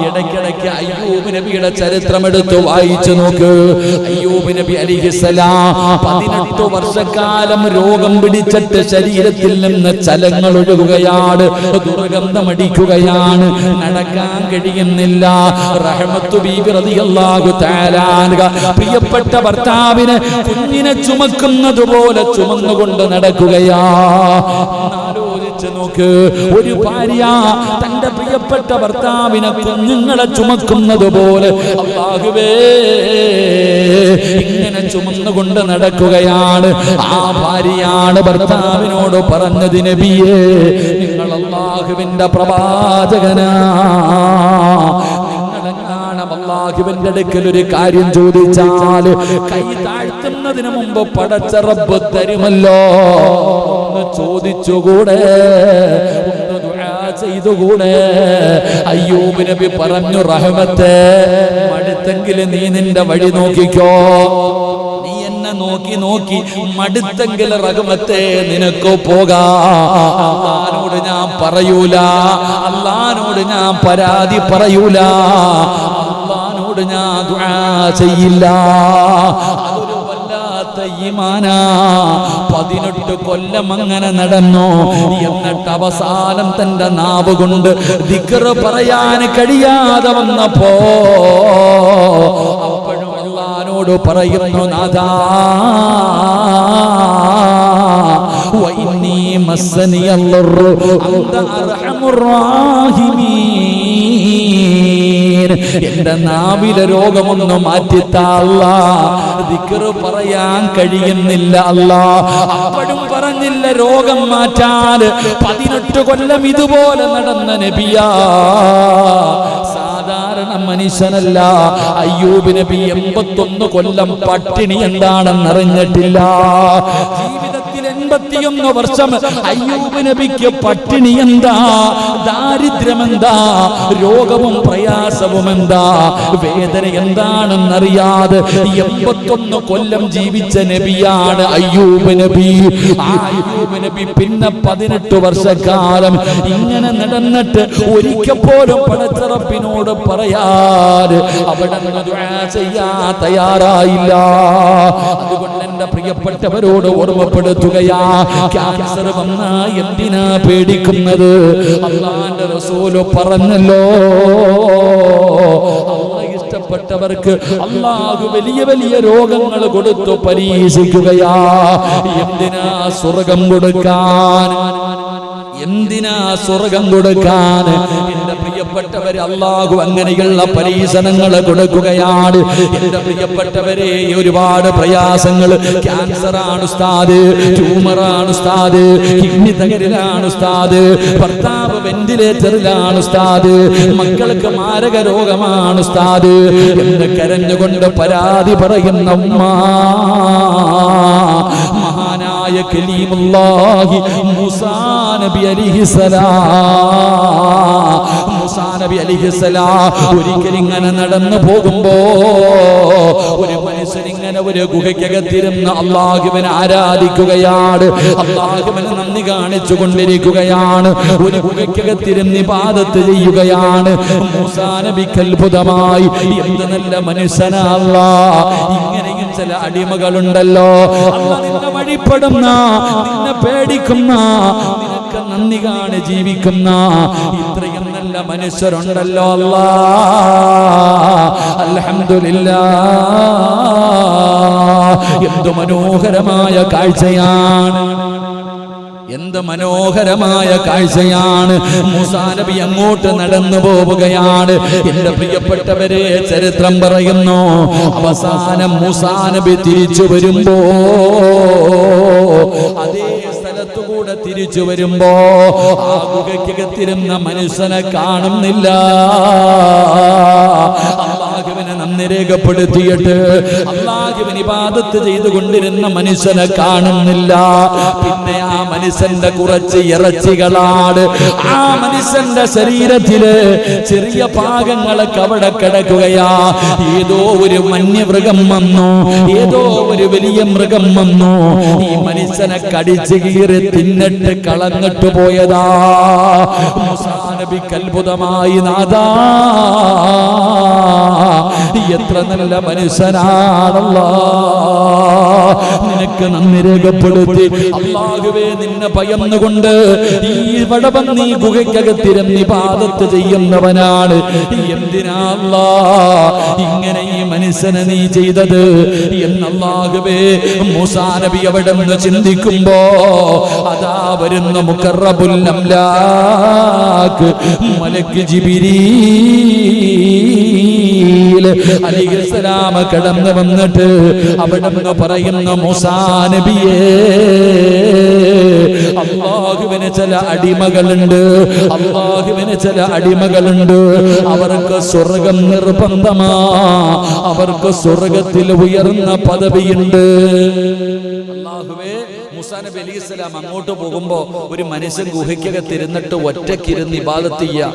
ഇടയ്ക്കിടയ്ക്ക് അയ്യൂബ് നബിയുടെ ചരിത്രം എടുത്ത് വായിച്ചു നോക്ക്. അയ്യൂബ് നബി അലൈഹിസ്സലാം 18 വർഷക്കാലം രോഗം പിടിച്ചിട്ട് ശരീരത്തിൽ നിന്ന് ചലങ്ങൾ ഒഴുകുകയാണ്, ദുർഗന്ധമടിക്കുകയാണ്, നടക്കാൻ കഴിയുന്നില്ല. റഹ്മത്തു ബീബി റളിയല്ലാഹു തആല അൻഹ പ്രിയപ്പെട്ട ഭർത്താവിനെ കുഞ്ഞിനെ ചുമക്കുന്നത് പോലെ ചുമന്നുകൊണ്ട് നടക്കുകയാ. ആലോചിച്ച് നോക്ക്, ഒരു ഭാര്യ തന്റെ പ്രിയപ്പെട്ട ഭർത്താവിനെ കുഞ്ഞുങ്ങളെ ചുമക്കുന്നത് പോലെ അല്ലാഹുവേ ഇങ്ങനെ ചുമന്നുകൊണ്ട് നടക്കുകയാണ്. ആ ഭാര്യയാണ് ഭർത്താവിനോട് പറഞ്ഞത്, നബിയേ, നിങ്ങൾ അല്ലാഹുവിന്റെ പ്രവാചകനാ, അല്ലാഹുവിന്റെ അടുക്കൽ ഒരു കാര്യം ചോദിച്ചാൽ കൈ താഴ്ത്തുന്നതിന് മുമ്പ് പടച്ച റബ്ബ് തരുമല്ലോ. ഒന്ന് ചോദിച്ചുകൂടെ, ഒന്ന് ദുആ ചെയ്തുകൂടെ? അയ്യൂബ് നബി പറഞ്ഞു, റഹ്മത്തേ, മടുത്തെങ്കിൽ നീ നിന്റെ വഴി നോക്കിക്കോ. നീ എന്നെ നോക്കി നോക്കി മടുത്തെങ്കിൽ റഹ്മത്തേ നിനക്ക് പോകാം. അല്ലാഹുവോട് ഞാൻ പറയൂല, അല്ലാഹുവോട് ഞാൻ പരാതി പറയൂല, അല്ലാഹുവോട് ഞാൻ ദുആ ചെയ്യില്ല. അതൊരു വല്ലാത്ത ഈമാനാ. 18 കൊല്ലം അങ്ങനെ നടന്നു. എന്നിട്ട് അവസാനം തന്റെ നാവ് കൊണ്ട് ദിക്ർ പറയാൻ കഴിയാതെ വന്നപ്പോ അപ്പോഴും അല്ലാഹുവോട് പറയുന്നു, നാഥാ, വഇന്നീ മസ്സനിയല്ലറു അൻത അർഹമുർ റഹീമീൻ. എന്റെ നാവിലെ രോഗമൊന്ന് മാറ്റിത്താ അല്ലാഹ്, ദിക്ർ പറയാൻ കഴിയുന്നില്ല അല്ലാഹ്. അപ്പോഴും പറഞ്ഞില്ല രോഗം മാറ്റാൻ. 18 കൊല്ലം ഇതുപോലെ നടന്ന നബിയാ, സാധാരണ മനുഷ്യനല്ല. അയ്യൂബ് നബി 81 കൊല്ലം പട്ടിണി എന്താണെന്ന് അറിഞ്ഞിട്ടില്ല. ജീവിതത്തിൽ 81 വർഷം അയ്യൂബ് നബിക്ക് പട്ടിണി എന്താ, ദാരിദ്ര്യം എന്താ, രോഗവും പ്രയാസവും എന്താ, വേദന എന്താണെന്നറിയാതെ 81 കൊല്ലം ജീവിച്ച നബിയാണ് അയ്യൂബ് നബി. ആ അയ്യൂബ് നബി പിന്നെ 18 വർഷക്കാലം ഇങ്ങനെ നടന്നിട്ട് ഒരിക്കൽ പോലും പടച്ച റബ്ബിനോട് പറയാതെ അവിടെ നിന്ന് ദുആ ചെയ്യാൻ തയ്യാറായില്ല. അതുകൊണ്ട് എന്റെ പ്രിയപ്പെട്ടവരോട് ഓർമ്മപ്പെടുത്തുകയാ, ക്യാൻസർ വന്നാ എന്തിനാ പേടിക്കുന്നത്? അല്ലാഹുവിന്റെ റസൂല് പറഞ്ഞല്ലോ, അല്ലാഹ് ഇഷ്ടപ്പെട്ടവർക്ക് അല്ലാഹു വലിയ വലിയ രോഗങ്ങൾ കൊടുത്തു പരീക്ഷിക്കുകയാ. എന്തിനാ സ്വർഗം കൊടുക്കാൻ? എന്തിനാ സ്വർഗം കൊടുക്കാൻ? എന്റെ പ്രിയപ്പെട്ടവരെ, അല്ലാഹു അങ്ങനെയുള്ള പരീക്ഷണങ്ങൾ കൊടുക്കുകയാണ്. എന്റെ പ്രിയപ്പെട്ടവരെ, ഒരുപാട് പ്രയാസങ്ങൾ, ക്യാൻസർ ആണ് ഉസ്താദ്, ട്യൂമർ ആണ് ഉസ്താദ്, കിഡ്നി തകരലാണ് ഉസ്താദ്, ഭർത്താവ് വെന്റിലേറ്ററിലാണ് ഉസ്താദ്, മക്കൾക്ക് മാരക രോഗമാണ് ഉസ്താദ് എന്ന് കരഞ്ഞുകൊണ്ട് പരാതി പറയുന്ന ഉമ്മ, മഹാനായ കലീമുല്ലാഹി മൂസാ നബി മൂസാ നബി അലൈഹിസ്സലാം ഒരിക്കൽ ഇങ്ങനെ നടന്നു പോകുമ്പോ ഒരു മനുഷ്യൻ ഇങ്ങനെ ഒരു ഗുഹയ്ക്കകത്തിരുന്ന് അല്ലാഹുവിനെ ആരാധിക്കുകയാണ്, അല്ലാഹുവിനെ നന്ദി കാണിച്ചു കൊണ്ടിരിക്കുകയാണ്. ഒരു ഗുഹയ്ക്കകത്തിരുന്ന് ഇബാദത്ത് ചെയ്യുകയാണ്. മൂസാ നബിക്ക് അത്ഭുതമായി, എന്ത് നല്ല മനുഷ്യനാ അല്ലാഹ്, ഇങ്ങനെയും ചില അടിമകളുണ്ടല്ലോ, അല്ലാഹ് നിന്നെ വഴിപ്പെടുന്ന, നിന്നെ പേടിക്കുന്ന, നിനക്ക് നന്ദി കാണി ജീവിക്കുന്ന ഇത്രയും നല്ല മനുഷ്യരുണ്ടല്ലോ. അല്ലാഹ് അൽഹംദുലില്ലാഹ്. എന്ത് മനോഹരമായ കാഴ്ചയാണ്, എന്ത് മനോഹരമായ കാഴ്ചയാണ്. മൂസാ നബി അങ്ങോട്ട് നടന്നു പോവുകയാണ്. എന്റെ പ്രിയപ്പെട്ടവരെ, ചരിത്രം പറയുന്നു, അവസാനം മൂസാ നബി തിരിച്ചു വരുമ്പോ, അതേ സ്ഥലത്തുകൂടെ തിരിച്ചു വരുമ്പോ ആ ഗുഹയ്ക്കകത്തിരുന്ന മനുഷ്യനെ കാണുന്നില്ല. അല്ലാഹുവിനെ നന്ദി രേഖപ്പെടുത്തിയിട്ട് അല്ലാഹുവിനെ ഇബാദത്ത് ചെയ്തുകൊണ്ടിരുന്ന മനുഷ്യനെ കാണുന്നില്ല. പിന്നെ ആ മനുഷ്യന്റെ കുറച്ച് ഇറച്ചികളാണ്, ആ മനുഷ്യന്റെ ശരീരത്തില് ചെറിയ ഭാഗങ്ങളൊക്കെ അവിടെ കിടക്കുകയാ. ഏതോ ഒരു വന്യമൃഗം വന്നു, ഏതോ ഒരു വലിയ മൃഗം വന്നു, ഈ മനുഷ്യനെ കടിച്ചു കീറി തിന്നിട്ട് കളഞ്ഞിട്ട് പോയതാ. മൂസാ നബിക്ക് അത്ഭുതമായി, നാദാ എത്ര നല്ല മനുഷ്യനാണല്ലോ, നിനക്ക് നന്ദി രേഖപ്പെടുത്തി. അല്ലാഹുവേ, നിന്നെ ഭയന്നുകൊണ്ട് ഈ വടവന്നീ ഗുഹയ്ക്കകത്തിരുന്ന് ഇബാദത്ത് ചെയ്യുന്നവനാണ്. എന്തിനാ അല്ലാഹ് ഇങ്ങനെ ഈ മനുഷ്യനെ നീ ചെയ്തത് എന്നല്ലാഹുവേ മൂസാ നബി അവിടെ നിന്ന് ചിന്തിക്കുമ്പോ അതാ വരുന്ന മുഖറബുൽ അംലാക്ക് മലക്ക് ജിബ്രീൽ അലൈഹിസ്സലാം കടന്നു വന്നിട്ട് അവിടെ നിന്ന് പറയുന്ന, മൂസാ നബിയേ, അല്ലാഹുവിന് ചില അടിമകളുണ്ട്, അല്ലാഹുവിന് ചില അടിമകളുണ്ട്, അവർക്ക് സ്വർഗം നിർബന്ധമാ, അവർക്ക് സ്വർഗത്തിൽ ഉയർന്ന പദവിയുണ്ട്. അല്ലാഹുവേ, മൂസാ നബി അലൈഹിസ്സലാം അങ്ങോട്ട് പോകുമ്പോ ഒരു മനുഷ്യൻ ഗുഹയ്ക്കകത്തിരുന്നിട്ട് ഒറ്റക്കിരുന്ന് ഇബാദത്ത് ചെയ്യാ.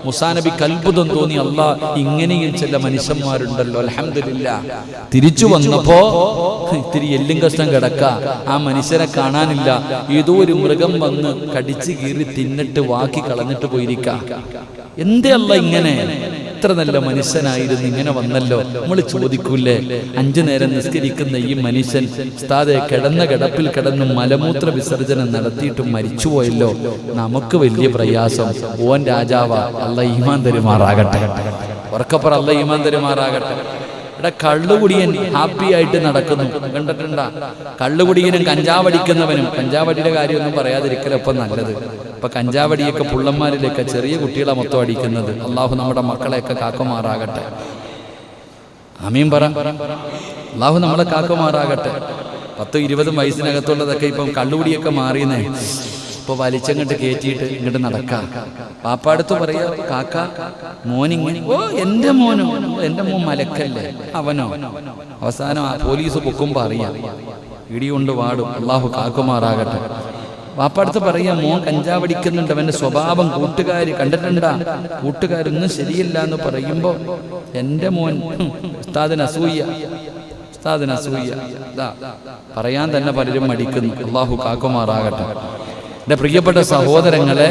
മൂസാ നബിക്ക് അത്ഭുതം തോന്നി, അല്ലാഹ് ഇങ്ങനെയും ചില മനുഷ്യന്മാരുണ്ടല്ലോ, അൽഹംദുലില്ലാഹ്. തിരിച്ചു വന്നപ്പോ ഇത്തിരി എല്ലും കഷ്ണം കിടക്ക, ആ മനുഷ്യനെ കാണാനില്ല. ഏതോ ഒരു മൃഗം വന്ന് കടിച്ചു കീറി തിന്നിട്ട് വാക്കി കളഞ്ഞിട്ട് പോയിരിക്ക. എന്തേ അല്ലാഹ് ഇങ്ങനെ, എത്ര നല്ല മനുഷ്യനായിരുന്നു, ഇങ്ങനെ വന്നല്ലോ. നമ്മൾ ചോദിക്കൂലേ, 5 നേരം നിസ്കരിക്കുന്ന ഈ മനുഷ്യൻ ഉസ്താദെ കിടന്ന കിടപ്പിൽ കിടന്ന് മലമൂത്ര വിസർജനം നടത്തിയിട്ട് മരിച്ചുപോയല്ലോ, നമുക്ക് വലിയ പ്രയാസം. ഓൻ രാജാവാ, അല്ലാഹ് ഈമാൻ തരുമാറാകട്ടെ. ഉറക്കപ്പുറം അല്ലാഹ് ഈമാൻ തരുമാറാകട്ടെ. ഇവിടെ കള്ളുകുടിയൻ ഹാപ്പി ആയിട്ട് നടക്കുന്നു, കണ്ടിട്ടുണ്ടാ? കള്ളുകുടിയനും കഞ്ചാവടിക്കുന്നവനും, കഞ്ചാവടിയുടെ കാര്യമൊന്നും പറയാതിരിക്കലപ്പം നല്ലത്. ഇപ്പൊ കഞ്ചാവടിയൊക്കെ പുള്ളന്മാരിലേക്ക് ചെറിയ കുട്ടികളെ മൊത്തം അടിക്കുന്നത്. അള്ളാഹു നമ്മുടെ മക്കളെയൊക്കെ കാക്കുമാറാകട്ടെ. ആമീൻ പറ. അള്ളാഹു നമ്മളെ കാക്കുമാറാകട്ടെ. 10-20 വയസ്സിനകത്തുള്ളതൊക്കെ ഇപ്പം കള്ളുകുടിയൊക്കെ മാറിയെന്നേ. ഇപ്പൊ വലിച്ചങ്ങോട്ട് കയറ്റിയിട്ട് ഇങ്ങോട്ട് നടക്കാം. പാപ്പാടുത്ത് പറയാ, കാക്ക മോനിങ്ങനെ, ഓ എന്റെ മോനോ, എന്റെ മോൻ മലക്കല്ലേ അവനോ. അവസാനം ആ പോലീസ് പൊക്കുമ്പോ അറിയാം, ഇടികൊണ്ട് വാടും. അള്ളാഹു കാക്കുമാറാകട്ടെ. വാപ്പടുത്ത് പറയാ, മോൻ കഞ്ചാവടിക്കുന്നുണ്ട്, അവന്റെ സ്വഭാവം കൂട്ടുകാര് കണ്ടിട്ടുണ്ടാ, കൂട്ടുകാരൊന്നും ശരിയില്ല എന്ന് പറയുമ്പോ എന്റെ മോൻ ഉസ്താദിന് അസൂയ, ഉസ്താദിന് അസൂയ. പറയാൻ തന്നെ പലരും മടിക്കുന്നു. അള്ളാഹു കാക്കുമാറാകട്ടെ. എന്റെ പ്രിയപ്പെട്ട സഹോദരങ്ങളെ,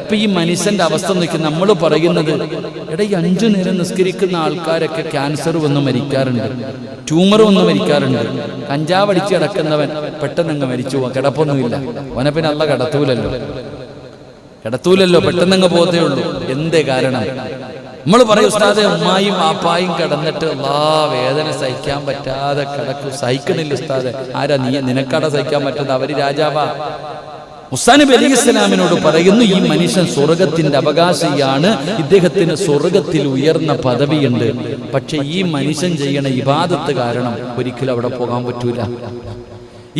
ഇപ്പൊ ഈ മനുഷ്യന്റെ അവസ്ഥ നോക്കി നമ്മൾ പറയുന്നത്, എടാ ഈ 5 നേരം നിസ്കരിക്കുന്ന ആൾക്കാരൊക്കെ ക്യാൻസർ വന്ന് മരിക്കാറുണ്ട്, ട്യൂമർ വന്ന് മരിക്കാറുണ്ട്. കഞ്ചാവടിച്ച് കിടക്കുന്നവൻ പെട്ടെന്നങ്ങ് മരിച്ചു പോവാ, കിടപ്പൊന്നുമില്ല. അവനെ പിന്നെ അല്ല കിടത്തൂലല്ലോ, പെട്ടെന്നങ്ങ് പോകത്തേ ഉള്ളൂ. എന്തേ കാരണം? നമ്മൾ പറയും, ഉസ്താദെ ഉമ്മായും വാപ്പായും കിടന്നിട്ട് വേദന സഹിക്കാൻ പറ്റാതെ കിടക്കും, സഹിക്കണില്ല ഉസ്താദെ. ആരാ നീ? നിനക്കട സഹിക്കാൻ പറ്റുന്നത്? അവര് രാജാവാ. മൂസാ നബി അലൈഹിസ്സലാമിനോട് പറയുന്നു, ഈ മനുഷ്യൻ സ്വർഗത്തിന്റെ അവകാശിയാണ്, ഇദ്ദേഹത്തിന് സ്വർഗത്തിൽ ഉയർന്ന പദവിയുണ്ട്. പക്ഷെ ഈ മനുഷ്യൻ ചെയ്യണ ഇബാദത്ത് കാരണം ഒരിക്കലും അവിടെ പോകാൻ പറ്റൂല.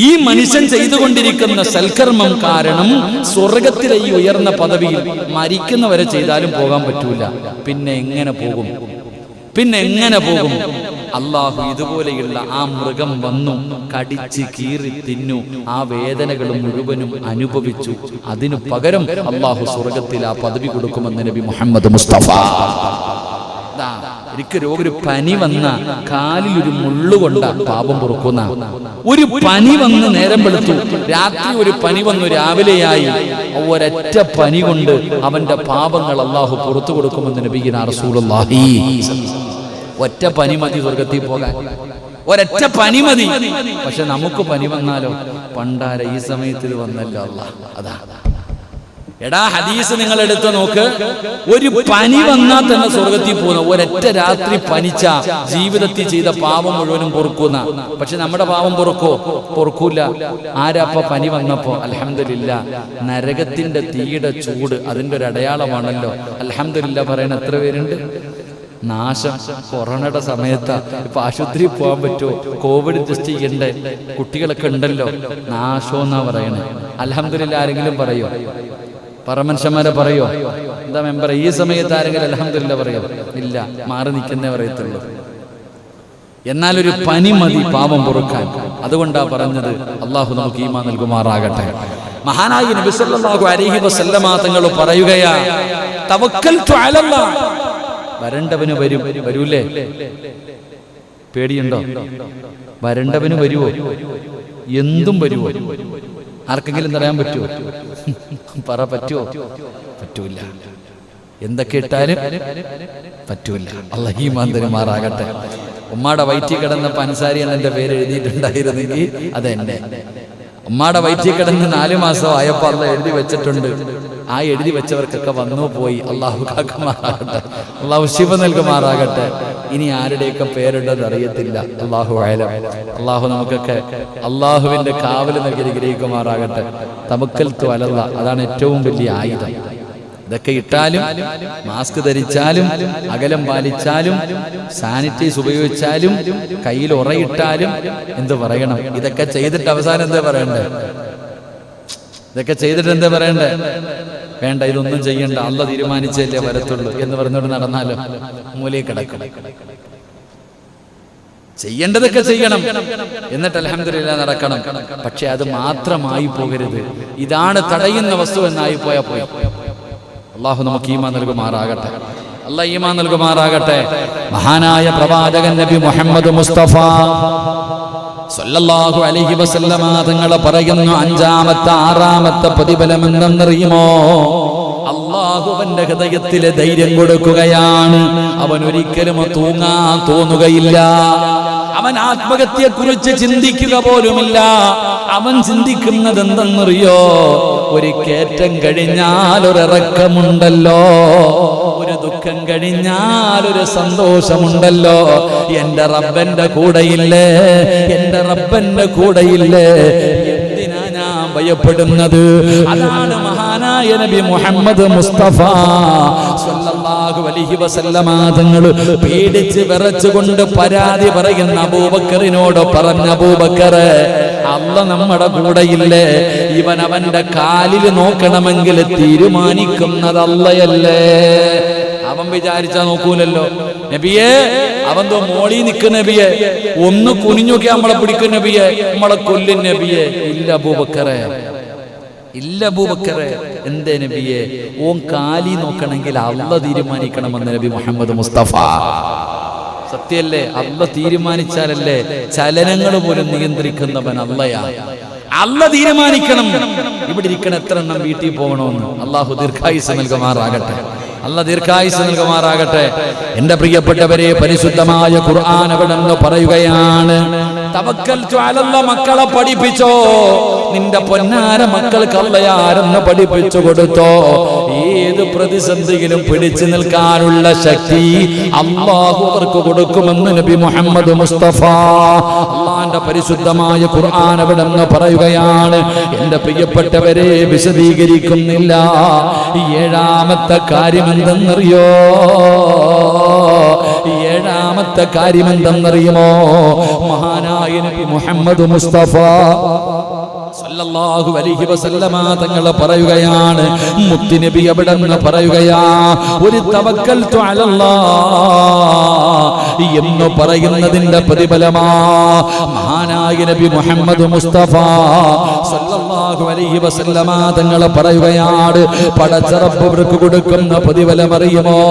ഈ മനുഷ്യൻ ചെയ്തുകൊണ്ടിരിക്കുന്ന സൽക്കർമ്മം കാരണം സ്വർഗത്തിലെ ഈ ഉയർന്ന പദവിയിൽ മരിക്കുന്നവരെ ചെയ്താലും പോകാൻ പറ്റൂല. പിന്നെ എങ്ങനെ പോകും? അല്ലാഹു ഇതുപോലെയുള്ള ആ മൃഗം വന്നു കടിച്ച് കീറി തിന്നു, ആ വേദനകൾ മുഴുവനും അനുഭവിച്ചു. അതിനു പകരം അല്ലാഹു സ്വർഗത്തിൽ ആ പദവി കൊടുക്കുമെന്ന് നബി മുഹമ്മദ് മുസ്തഫ. ഒരു പനി വന്ന കാലിൽ ഒരു മുള്ളുകൊണ്ട പാപം പൊറുക്കുന്ന, ഒരു പനി വന്ന് നേരം വെളുത്തു, രാത്രി ഒരു പനി വന്നു, രാവിലെയായി, ഒരൊറ്റ പനി കൊണ്ട് അവന്റെ പാപങ്ങൾ അല്ലാഹു പുറത്തു കൊടുക്കുമെന്ന് നബിയിന റസൂലുള്ളാഹി. ഒറ്റ പനി മതി സ്വർഗത്തിൽ പോകാൻ. ഒരൊറ്റ പനി മതി. പക്ഷെ നമുക്ക് പനി വന്നാലോ, പണ്ടാര ഈ സമയത്ത് ഇത് വന്നല്ലോ അല്ലാഹ്. അതാ എടാ ഹദീസ് നിങ്ങൾ എടുത്ത് നോക്ക്. ഒരു പനി വന്നാൽ തന്നെ സ്വർഗത്തിൽ പോകുന്ന, ഒരൊറ്റ രാത്രി പനിച്ച ജീവിതത്തിൽ ചെയ്ത പാപം മുഴുവനും പൊറുക്കുന്ന. പക്ഷെ നമ്മുടെ പാപം പൊറുക്കൂല. ആരാപ്പ പനി വന്നപ്പോ? അൽഹംദുലില്ലാ, നരകത്തിന്റെ തീയുടെ ചൂട് അതിന്റെ ഒരു അടയാളമാണല്ലോ. അൽഹംദുലില്ലാ പറയണ എത്ര പേരുണ്ട്? നാശം. കൊറോണയുടെ സമയത്ത് ഇപ്പൊ ആശുപത്രിയിൽ പോകാൻ പറ്റുമോ? കോവിഡ് ടെസ്റ്റ് ചെയ്യണ്ടേ? കുട്ടികളൊക്കെ ഉണ്ടല്ലോ. നാശം എന്നാ പറയണേ. അൽഹംദുലില്ലാ ആരെങ്കിലും പറയോ? പറമനുഷ്യന്മാരെ പറയോ? എന്താ മെമ്പർ ഈ സമയത്ത് ആരെങ്കിലും അൽഹംദുലില്ലാ പറയോ? ഇല്ല, മാറി നിൽക്കുന്നേ പറയത്തുള്ളൂ. എന്നാൽ ഒരു പനി മതി പാപം പൊറുക്കാൻ. അതുകൊണ്ടാ പറഞ്ഞത്. അള്ളാഹു നമുക്ക് ഈമാൻ നൽകുമാറാകട്ടെ. മഹാനായ നബി സല്ലല്ലാഹു അലൈഹി വസല്ലമ തങ്ങൾ പറയുകയാ, തവക്കൽതു അലല്ലാഹ്. വരണ്ടവന് വരൂലേ? പേടിയുണ്ടോ? വരണ്ടവന് വരുവോ? എന്തും വരുവോ? ആർക്കെങ്കിലും തടയാൻ പറ്റുമോ? പറ, പറ്റുമോ? പറ്റൂല. എന്തൊക്കെ ഇട്ടാലും പറ്റൂല. അല്ലാഹു ഈമാൻ തരുമാറാകട്ടെ. ഉമ്മാടെ വയറ്റിൽ കിടന്ന പൻസാരി എന്നെ പേര് എഴുതിയിട്ടുണ്ടായിരുന്നെങ്കിൽ അതെന്നെ. ഉമ്മാടെ വയറ്റിൽ കിടന്ന് 4 മാസം ആയപ്പോൾ അള്ളാഹ് എഴുതി വെച്ചിട്ടുണ്ട്. ആ എഴുതി വെച്ചവർക്കൊക്കെ വന്നു പോയി. അള്ളാഹു കാക്കുമാറാകട്ടെ, അള്ളാഹു ശിവ നൽകുമാറാകട്ടെ. ഇനി ആരുടെയൊക്കെ പേരുണ്ടെന്ന് അറിയത്തില്ല. അള്ളാഹു അയലം. അള്ളാഹു നമുക്കൊക്കെ അള്ളാഹുവിന്റെ കാവല് നൽകി ഗ്രഹിക്കുമാറാകട്ടെ. തവക്കൽതു അലല്ലാഹ്, അതാണ് ഏറ്റവും വലിയ ആയുധം. ഇതൊക്കെ ഇട്ടാലും, മാസ്ക് ധരിച്ചാലും, അകലം പാലിച്ചാലും, സാനിറ്റൈസ് ഉപയോഗിച്ചാലും, കയ്യിൽ ഉറയിട്ടാലും എന്ത് പറയണം? ഇതൊക്കെ ചെയ്തിട്ട് അവസാനം എന്താ പറയണ്ടേ? ഇതൊക്കെ ചെയ്തിട്ട് എന്താ പറയണ്ടേ? വേണ്ട, ഇതൊന്നും ചെയ്യണ്ട, അല്ലാഹ് തീരുമാനിച്ചല്ലേ വരത്തുള്ളൂ എന്ന് പറഞ്ഞുകൊണ്ട് നടന്നാലോ മൂലയിൽ കിടക്കും. ചെയ്യേണ്ടതൊക്കെ ചെയ്യണം, എന്നിട്ട് അൽഹംദുലില്ലാ നടക്കണം. പക്ഷെ അത് മാത്രമായി പോകരുത്. ഇതാണ് തടയുന്ന വസ്തു എന്നായി പോയി. അള്ളാഹു നമുക്ക് ഈമാൻ നൽകുമാറാകട്ടെ. അല്ലാഹ് ഈമാൻ നൽകുമാറാകട്ടെ. മഹാനായ പ്രവാചകൻ നബി മുഹമ്മദ് മുസ്തഫ സല്ലല്ലാഹു അലൈഹി വസല്ലമ തങ്ങൾ പറയുന്നു, 5ാമത്തെ 6ാമത്തെ പ്രതിഫലം എന്തെന്നറിയുമോ? അല്ലാഹു അവന്റെ ഹൃദയത്തിലെ ധൈര്യം കൊടുക്കുകയാണ്. അവൻ ഒരിക്കലും തൂങ്ങാൻ തോന്നുകയില്ല. അവൻ ആത്മഹത്യയെ കുറിച്ച് ചിന്തിക്കുക പോലുമില്ല. അവൻ ചിന്തിക്കുന്നത് എന്തെന്നറിയോ? ഒരു കയറ്റം കഴിഞ്ഞാൽ ഒരിറക്കമുണ്ടല്ലോ, ഒരു ദുഃഖം കഴിഞ്ഞാൽ ഒരു സന്തോഷമുണ്ടല്ലോ. എന്റെ റബ്ബന്റെ കൂടെയില്ലേ, എന്റെ റബ്ബന്റെ കൂടെയില്ലേ, എന്തിനാ ഞാൻ ഭയപ്പെടുന്നത്? അതാണ് മഹാനായ നബി മുഹമ്മദ് മുസ്തഫ സല്ലല്ലാഹു അലൈഹി വസല്ലമ തങ്ങൾ പേടിച്ച് വിറച്ചുകൊണ്ട് പരാതി പറയുന്ന അബൂബക്കറിനോട് പറഞ്ഞ, അബൂബക്കറെ, അല്ലാഹ് നമ്മുടെ കൂടെയില്ലേ? ഇവൻ അവന്റെ കാലിൽ നോക്കണമെങ്കിൽ തീരുമാനിക്കുന്നത് അല്ലാഹയല്ലേ? അവൻ വിചാരിച്ചാ നോക്കൂലല്ലോ. നബിയെ, അവൻ മോളി നിൽക്കുന്ന നബിയെ, ഒന്ന് കുനിഞ്ഞൊക്കെ നമ്മളെ പിടിക്കും നബിയെ, നമ്മളെ കൊല്ലും നബിയെ. ഇല്ല അബൂബക്കറെ, ഇല്ല അബൂബക്കറെ. എന്തേ നബിയെ? ഓൻ കാലി നോക്കണമെങ്കിൽ അല്ലാഹ് തീരുമാനിക്കണമെന്ന് നബി മുഹമ്മദ് മുസ്തഫ. സത്യല്ലേ? അല്ലാഹ് തീരുമാനിച്ചാലല്ലേ ചലനങ്ങൾ പോലും നിയന്ത്രിക്കുന്നവൻ അല്ലാഹയാ. അല്ലാഹ് തീരുമാനിക്കണം. ഇവിടെ ഇരിക്കണ എത്ര എണ്ണം വീട്ടിൽ പോകണമെന്ന്. അല്ലാഹു ദീർഘായുസ്സ് നൽകുമാറാകട്ടെ. അല്ലാഹ് ദീർഘായുസ്സ് നൽകുമാറാകട്ടെ. എന്റെ പ്രിയപ്പെട്ടവരെ, പരിശുദ്ധമായ ഖുർആൻ അവിടെന്ന് പറയുകയാണ്, തവക്കൽതു അലല്ലാഹ്. മക്കളെ പഠിപ്പിച്ചോ, നിന്റെ പൊന്നാര മക്കൾക്ക് അല്ലാഹ് പഠിപ്പിച്ചു കൊടുത്തോ. ഏത് പ്രതിസന്ധിയിലും പിടിച്ചു നിൽക്കാനുള്ള ശക്തി അല്ലാഹു അവർക്ക് കൊടുക്കുമെന്ന് നബി മുഹമ്മദ് മുസ്തഫ. അല്ലാഹുവിന്റെ പരിശുദ്ധമായ ഖുർആൻ അവിടെന്ന് പറയുകയാണ്. എന്റെ പ്രിയപ്പെട്ടവരെ, വിശദീകരിക്കുന്നില്ല. 7ാമത്തെ കാര്യം എന്തെന്നറിയോ? 7ാമത്തെ കാര്യം എന്തെന്നറിയുമോ? മഹാനായ നബി മുഹമ്മദ് മുസ്തഫ സല്ലല്ലാഹു അലൈഹി വസല്ലമ തങ്ങൾ പറയുകയാണ്, മുത്തുനബി അവിടെന്ന് പറയുകയാ, ഒരു തവക്കൽതു അലല്ലാഹ് എന്ന് പറയുന്നതിന്റെ പ്രതിഫലമാ മഹാനായ നബി മുഹമ്മദ് മുസ്തഫ സല്ലല്ലാഹു അലൈഹി വസല്ലമ തങ്ങൾ പറയുകയാണ്, പടച്ച റബ്ബ് ഇവർക്ക് കൊടുക്കുന്ന പ്രതിഫലം അറിയുമോ?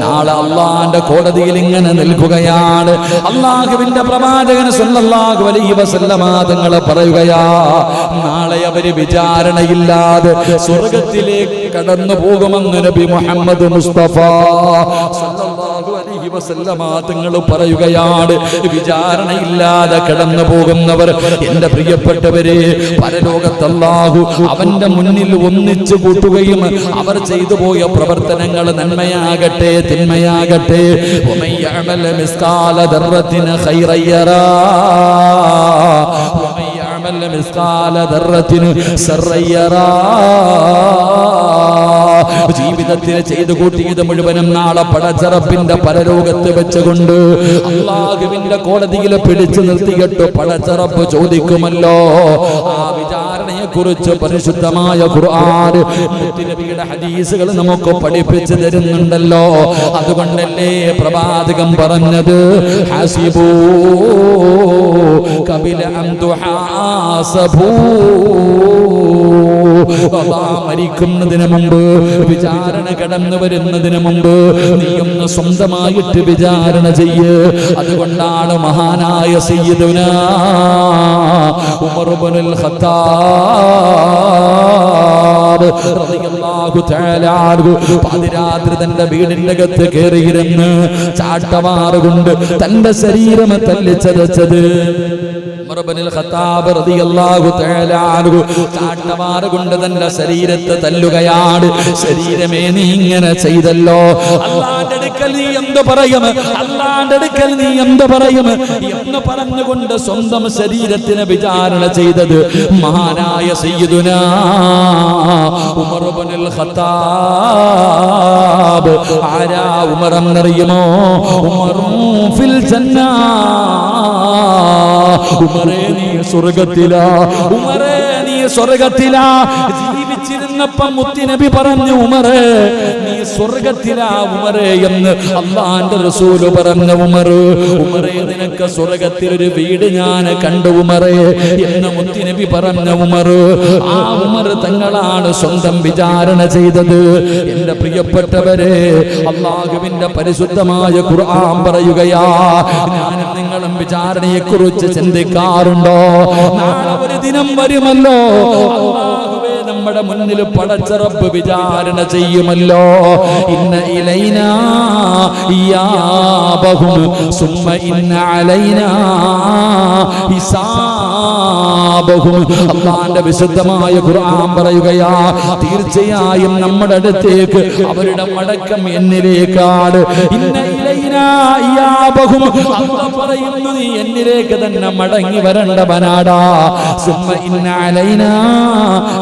നാളെ അല്ലാഹുവിന്റെ കോടതിയിൽ ഇങ്ങനെ നിൽക്കുകയാണ്. അല്ലാഹുവിന്റെ പ്രവാചകൻ സല്ലല്ലാഹു അലൈഹി വസല്ലമ തങ്ങൾ പറയുകയാ, നാളെ അവര് വിചാരണയില്ലാതെ സ്വർഗത്തിലേക്ക് കടന്നു പോകുമെന്ന് നബി മുഹമ്മദ് മുസ്തഫ സല്ലല്ലാഹു അലൈഹി അലൈഹി വസല്ലമ തങ്ങൾ പറയുകയാണ്, വിചാരണയില്ലാതെ കടന്നു പോകുന്നവർ എന്റെ പ്രിയപ്പെട്ടവരെ പരലോകത്ത് അല്ലാഹു അവന്റെ മുന്നിൽ ഒന്നിച്ചു കൂട്ടുകയും അവർ ചെയ്തു പോയ പ്രവർത്തനങ്ങൾ നന്മയാകട്ടെ തിന്മയാകട്ടെ വമൻ യഅമൽ മിസ്കാല ദർറത്തിൻ ഖൈറൻ യറാ വമൻ യഅമൽ മിസ്കാല ദർറത്തിൻ ശർറൻ യറാ. ജീവിതത്തിൽ ചെയ്തു കൂട്ടിയത് മുഴുവനും നാളെ പടച്ചറപ്പിന്റെ പരലോകത്ത് വെച്ചുകൊണ്ട് അല്ലാഹുവിന്റെ കോടതിയിൽ പിടിച്ചു നിർത്തിയിട്ട് പടച്ചറപ്പ് ചോദിക്കുമല്ലോ. ആ വിചാരണയെ കുറിച്ച് പരിശുദ്ധമായ ഖുർആൻ നബിയുടെ ഹദീസുകൾ നമുക്ക് പഠിപ്പിച്ചു തരുന്നുണ്ടല്ലോ. അതുകൊണ്ടല്ലേ പ്രവാചകൻ പറഞ്ഞത് ഹസിബൂ ഖബല അൻ തുഹാസബൂ. മരിക്കുന്നതിന് മുമ്പ്, വിചാരണ കടന്നു വരുന്നതിന് മുമ്പ് നീയൊന്ന് സ്വന്തമായിട്ട് വിചാരണ ചെയ്യ്. അതുകൊണ്ടാണ് മഹാനായ സയ്യിദുനാ ഉമർ ഇബ്നുൽ ഖത്താബ് റളിയല്ലാഹു തആല അൻഹു പാതിരാത്രി തന്റെ വീടിന്റെ അകത്ത് കയറിയിരുന്ന് ചാട്ടവാറുകൊണ്ട് തന്റെ ശരീരം തല്ലിച്ചതച്ചത്. ചാട്ടവാറുകൊണ്ട് തന്റെ ശരീരത്തെ തല്ലുകയാണ്. ശരീരമേ നീ ഇങ്ങനെ ചെയ്തല്ലോ, അല്ലാഹുവിന്റെ അടുക്കൽ നീ എന്ത് പറയും, അല്ലാഹുവിന്റെ അടുക്കൽ നീ എന്ത് പറയും എന്ന് പറഞ്ഞുകൊണ്ട് സ്വന്തം ശരീരത്തിനെ വിചാരണ ചെയ്തത് മഹാനായ സയ്യിദുനാ ഉമർ ഇബ്നുൽ ഖത്താബ്. ആരാ ഉമർ എന്നറിയുമോ? ഉമറും ഫിൽ ജന്ന. ഉമറേ നീ സ്വർഗത്തിലാ, ഉമറേ നീ സ്വർഗത്തിലാ. ജീവിച്ചിരുന്നപ്പം മുത്തുനബി പറഞ്ഞു, ഉമറേ നീ സ്വർഗത്തിലാ ഉമറേ എന്ന് അല്ലാഹുവിന്റെ റസൂൽ പറഞ്ഞു. ഉമറേ നിനക്ക് സ്വർഗത്തിൽ ഒരു വീട് ഞാൻ കണ്ടു ഉമറേ എന്ന് മുത്തുനബി പറഞ്ഞു. ആ ഉമർ തങ്ങളാണ് സ്വന്തം വിചാരണ ചെയ്തത്. എന്റെ പ്രിയപ്പെട്ടവരെ, അല്ലാഹുവിന്റെ പരിശുദ്ധമായ ഖുർആൻ പറയുകയാ, ഞാനും നിങ്ങളും വിചാരണയെ കുറിച്ച് ചിന്തിക്കാറുണ്ടോ? നാളെ ഒരു ദിനം വരുമല്ലോ, അല്ലാഹുവേ നമ്മുടെ മുന്നിൽ പടച്ച റബ്ബ് വിചാരണ ചെയ്യുമല്ലോ. ഇന്ന ഇലൈനാ ഇയാബഹും സുമ്മ ഇന്ന അലൈനാ ഹിസാബഹും. അല്ലാഹുവിന്റെ വിശുദ്ധമായ ഖുർആൻ പറയുകയാ, തീർച്ചയായും നമ്മുടെ അടുത്തേക്ക് അവരുടെ മടക്കം എന്നിലേക്കാണ്. ഇന്ന ഇലൈനാ ഇയാബഹും. അല്ലാഹു പറയുന്നു, നീ എന്നിലേക്ക് തന്നെ മടങ്ങി വരേണ്ടവനാടാ. സുമ്മ ഇന്ന അലൈനാ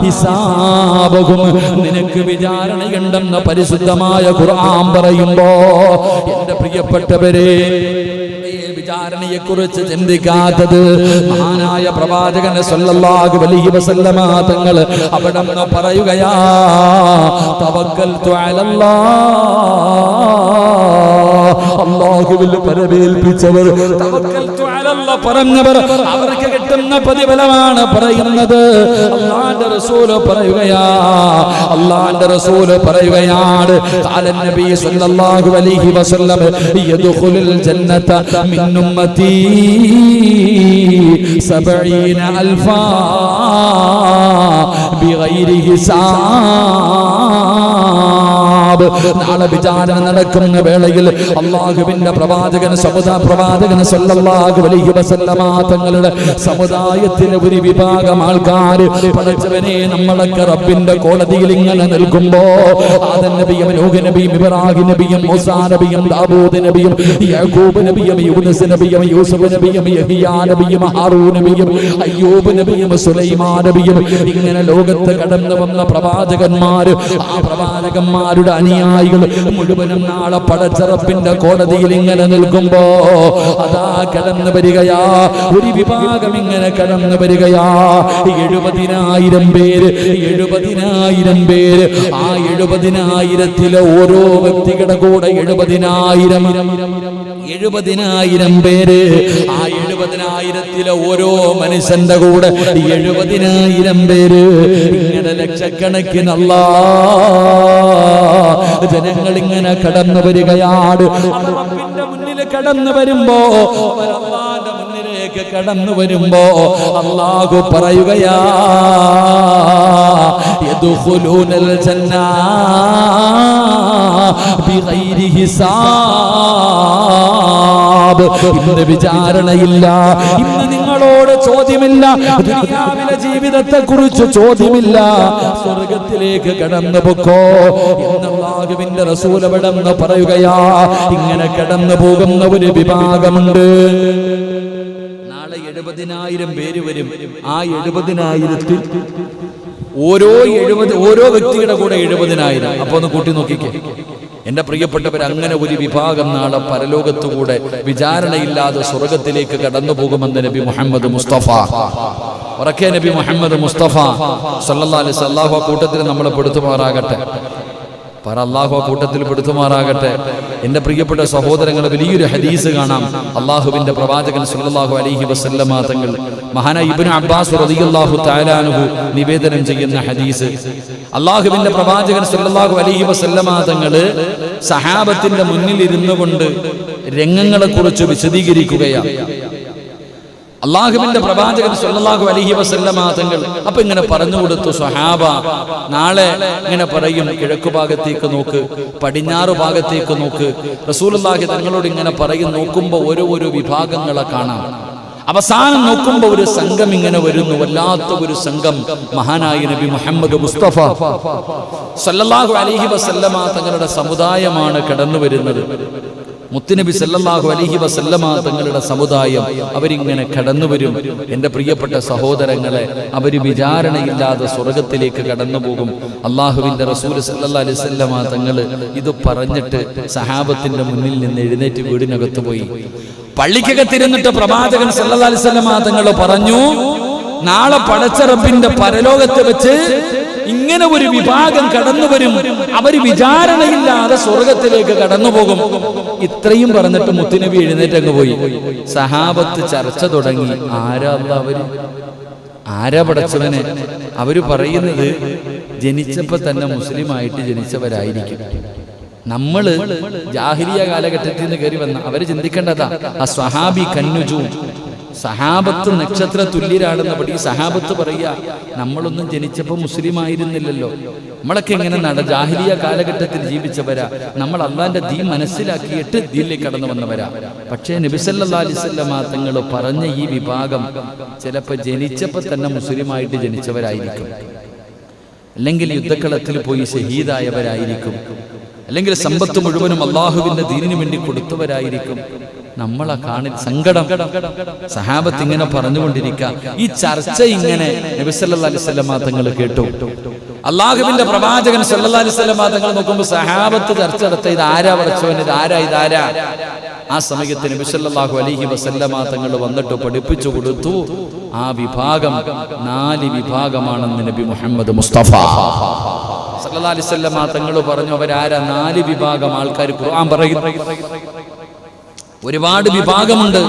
ഹിസാബഹും. നിനക്ക് വിചാരണയുണ്ടെന്ന് പരിശുദ്ധമായ ഖുർആൻ പറയുമ്പോ എന്റെ പ്രിയപ്പെട്ടവരെ, വിചാരണയെ കുറിച്ച് ചിന്തിക്കാത്തത് മഹാനായ പ്രവാചകൻ സല്ലല്ലാഹു അലൈഹി വസല്ലമ തങ്ങൾ അവിടെ നിന്ന് പറയുകയാ, തവക്കൽതു അലല്ലാഹ്. അല്ലാഹുവിൽ പരമേൽപ്പിച്ചവർ, തവക്കൽതു അലല്ലാഹ് പറഞ്ഞവർ, അവർക്ക് കിട്ടുന്ന പ്രതിഫലമാണ് പറയുന്നത്. അല്ലാഹുവിന്റെ റസൂൽ പറയുകയാ, അല്ലാഹുവിന്റെ റസൂൽ പറയുകയാണ്, ഖാല നബി സല്ലല്ലാഹു അലൈഹി വസല്ലം യദ്ഖുലുൽ ജന്നത മിൻ ഉമ്മത്തി 70,000 ബിഗൈരി ഹിസാബ്. നാളെ വിചാരണ നടക്കുന്ന വേളയിൽ അല്ലാഹുവിന്റെ പ്രവാചകൻ സല്ലല്ലാഹു അലൈഹി വസല്ലമ തങ്ങളുടെ സമുദായത്തിലെ ഒരു വിഭാഗം ആൾക്കാർ, പടച്ചവനെ നമ്മളൊക്കെ റബ്ബിന്റെ കോടതിയിൽ ഇങ്ങനെ നിൽക്കുമ്പോ ആദം നബിയും നൂഹ് നബിയും ഇബ്രാഹിം നബിയും മൂസാ നബിയും ദാവൂദ് നബിയും യാക്കൂബ് നബിയും യൂനുസ് നബിയും യൂസുഫ് നബിയും യഹ്യാ നബിയും ഹാറൂൻ നബിയും അയ്യൂബ് നബിയും സുലൈമാൻ നബിയും, ഇങ്ങനെ ലോകത്ത് കടന്നു വന്ന പ്രവാചകന്മാർ, ആ പ്രവാചകന്മാരുടെ അനുയായികൾ മുഴുവനും നാളെ പടച്ച റബ്ബിന്റെ കോടതിയിൽ ഇങ്ങനെ നിൽക്കുമ്പോ അതാ കടന്നു വരികയാ ഒരു വിഭാഗം, ഇങ്ങനെ കടന്നു വരികയാ 70,000 പേര്. 70,000 പേര്. ആ 70,000-ത്തിലെ ഓരോ വ്യക്തികളുടെ കൂടെ 70,000 പേര്. ആ 70,000-ത്തിലെ ഓരോ മനുഷ്യന്റെ കൂടെ 70,000 പേര്. ഇങ്ങനെ ലക്ഷക്കണക്കിന് ജനങ്ങൾ ഇങ്ങനെ കടന്നു വരികയാണ്. റബ്ബിന്റെ മുന്നിൽ കടന്നു വരുമ്പോ, അല്ലാഹുവിന്റെ മുന്നിലേക്ക് കടന്നു വരുമ്പോ അല്ലാഹു പറയുകയാ, യദ്ഖുലൂനൽ ജന്ന ബിഗൈരി ഹിസാബ്. ഇന്ന് വിചാരണയില്ല, ഇന്ന് നിങ്ങളോട് ചോദ്യമില്ല, ദുനിയാവിലെ ജീവിതത്തെ കുറിച്ച് ചോദ്യമില്ല. സ്വർഗത്തിലേക്ക് കടന്നു പൊക്കോ എന്ന് അല്ലാഹുവിന്റെ റസൂൽ അവിടെന്ന് പറയുകയാ. ഇങ്ങനെ കടന്നു പോകുന്ന ഒരു വിഭാഗമുണ്ട്. നാളെ 70,000 പേര് വരും. ആ 70,000-ൽ ഓരോ വ്യക്തിയുടെ കൂടെ 70,000. അപ്പൊ ഒന്ന് കൂട്ടി നോക്കിക്കേ എന്റെ പ്രിയപ്പെട്ടവർ. അങ്ങനെ ഒരു വിഭാഗം നാളെ പരലോകത്തുകൂടെ വിചാരണയില്ലാതെ സ്വർഗത്തിലേക്ക് കടന്നു പോകുമെന്ന് നബി മുഹമ്മദ് മുസ്തഫ. ഉറക്കെ നബി മുഹമ്മദ് മുസ്തഫ സല്ലല്ലാഹു അലൈഹി വസല്ലം. അല്ലാഹു ആ കൂട്ടത്തിൽ നമ്മളെ പെടുത്തുമാറാകട്ടെ. അല്ലാഹു ആ കൂട്ടത്തിൽ പെടുത്തുമാറാകട്ടെ. എന്റെ പ്രിയപ്പെട്ട സഹോദരങ്ങളെ, വലിയൊരു ഹദീസ് കാണാം. അള്ളാഹുവിന്റെ പ്രവാചകൻ സല്ലല്ലാഹു അലൈഹി വസല്ലമ തങ്ങൾ മഹാനായ ഇബ്നു അബ്ബാസ് റളിയല്ലാഹു തആല അൻഹു നിവേദനം ചെയ്യുന്ന ഹദീസ്. അള്ളാഹുവിന്റെ പ്രവാചകൻ സല്ലല്ലാഹു അലൈഹി വസല്ലമ തങ്ങൾ സഹാബത്തിന്റെ മുന്നിൽ ഇരുന്നു കൊണ്ട് രംഗങ്ങളെ കുറിച്ച് വിശദീകരിക്കുകയാണ്. അള്ളാഹുവിന്റെ പ്രവാചകൻ സല്ലല്ലാഹു അലൈഹി വസല്ലമ തങ്ങൾ അപ്പൊ ഇങ്ങനെ പറഞ്ഞു കൊടുത്തു, സ്വഹാബ നാളെ ഇങ്ങനെ പറയും, കിഴക്കു ഭാഗത്തേക്ക് നോക്ക്, പടിഞ്ഞാറ് ഭാഗത്തേക്ക് നോക്ക്. റസൂലുള്ളാഹി തങ്ങളോട് ഇങ്ങനെ പറയും. നോക്കുമ്പോ ഓരോ വിഭാഗങ്ങളെ കാണാം. അവസാനം നോക്കുമ്പോ ഒരു സംഘം ഇങ്ങനെ വരുന്നു, വല്ലാത്ത ഒരു സംഘം. മഹാനായ നബി മുഹമ്മദ് മുസ്തഫ സല്ലല്ലാഹു അലൈഹി വസല്ലമ തങ്ങളുടെ സമുദായമാണ് കടന്നു വരുന്നത്. മുത്തുനബി സല്ലല്ലാഹു അലൈഹി വസല്ലമ തങ്ങളുടെ സമുദായം അവരിങ്ങനെ കടന്നു വരും. എൻ്റെ പ്രിയപ്പെട്ട സഹോദരങ്ങളെ, അവര് വിചാരണയില്ലാതെ സ്വർഗത്തിലേക്ക് കടന്നു പോകും. അള്ളാഹുവിന്റെ റസൂൽ സല്ലല്ലാഹു അലൈഹി വസല്ലമ തങ്ങൾ ഇത് പറഞ്ഞിട്ട് സഹാബത്തിന്റെ മുന്നിൽ നിന്ന് എഴുന്നേറ്റ് വീടിനകത്ത് പോയി. പള്ളിക്കകത്തിരുന്നിട്ട് പ്രവാചകൻ സല്ലല്ലാഹു അലൈഹി വസല്ലമ തങ്ങൾ പറഞ്ഞു, നാളെ പടച്ച റബ്ബിന്റെ പരലോകത്ത് വെച്ച് ഇങ്ങനെ ഒരു വിഭാഗം കടന്നു വരും. അവര് വിചാരണയില്ലാതെ സ്വർഗത്തിലേക്ക് കടന്നു പോകും. ഇത്രയും പറഞ്ഞിട്ട് മുത്തുനബി എഴുന്നേറ്റ് അങ്ങ് പോയി. സഹാബത്ത് ചർച്ച തുടങ്ങി. ആരാ പടച്ചവനെ? അവര് പറയുന്നത് ജനിച്ചപ്പോ തന്നെ മുസ്ലിമായിട്ട് ജനിച്ചവരായിരിക്കും. നമ്മള് ജാഹിലിയ കാലഘട്ടത്തിൽ നിന്ന് കയറി വന്ന അവര് ചിന്തിക്കേണ്ടതാ. ആ സ്വഹാബി കന്നുജു, സഹാബത്ത് നക്ഷത്ര തുല്യരാണെന്ന് പഠിക്കും. സഹാബത്ത് പറയാ, നമ്മളൊന്നും ജനിച്ചപ്പോ മുസ്ലിം ആയിരുന്നില്ലല്ലോ, നമ്മളൊക്കെ എങ്ങനെ ജാഹിലിയ കാലഘട്ടത്തിൽ ജീവിച്ചവരാ, നമ്മൾ അള്ളാന്റെ ദീൻ മനസ്സിലാക്കിയിട്ട് ദീനിലേക്ക് കടന്നു വന്നവരാ. പക്ഷേ നബി സല്ലല്ലാഹു അലൈഹി വസല്ലം തങ്ങൾ പറഞ്ഞ ഈ വിഭാഗം ചിലപ്പോ ജനിച്ചപ്പോ തന്നെ മുസ്ലിമായിട്ട് ജനിച്ചവരായിരിക്കും, അല്ലെങ്കിൽ യുദ്ധക്കളത്തിൽ പോയി ഷഹീദായവരായിരിക്കും, അല്ലെങ്കിൽ സമ്പത്ത് മുഴുവനും അള്ളാഹുവിന്റെ ദീനിനു വേണ്ടി കൊടുത്തവരായിരിക്കും. നമ്മളെ കാണി സങ്കടം. സഹാബത്ത് ഇങ്ങനെ പറഞ്ഞുകൊണ്ടിരിക്കുക. ഈ ചർച്ച ഇങ്ങനെ നബി സല്ലല്ലാഹു അലൈഹി വസല്ലം തങ്ങൾ കേട്ടു. അള്ളാഹുവിന്റെ പ്രവാചകൻ സല്ലല്ലാഹു അലൈഹി വസല്ലം തങ്ങൾ നോക്കുമ്പോൾ സഹാബത്ത് ചർച്ച നടത്ത, ഇത് ആരാ പടച്ചവൻ, ഇതാരാ. ആ സമയത്ത് നബി സല്ലല്ലാഹു അലൈഹി വസല്ലം തങ്ങൾ വന്നിട്ട് പഠിപ്പിച്ചു കൊടുത്തു. ആ വിഭാഗം 4 വിഭാഗമാണെന്ന് നബി മുഹമ്മദ് മുസ്തഫ സല്ലല്ലാഹു അലൈഹി വസല്ലം തങ്ങൾ പറഞ്ഞു. അവരാരാ? 4 വിഭാഗം ആൾക്കാർ. ഖുർആൻ പറയുന്നു ഒരുപാട് വിഭാഗമുണ്ട്,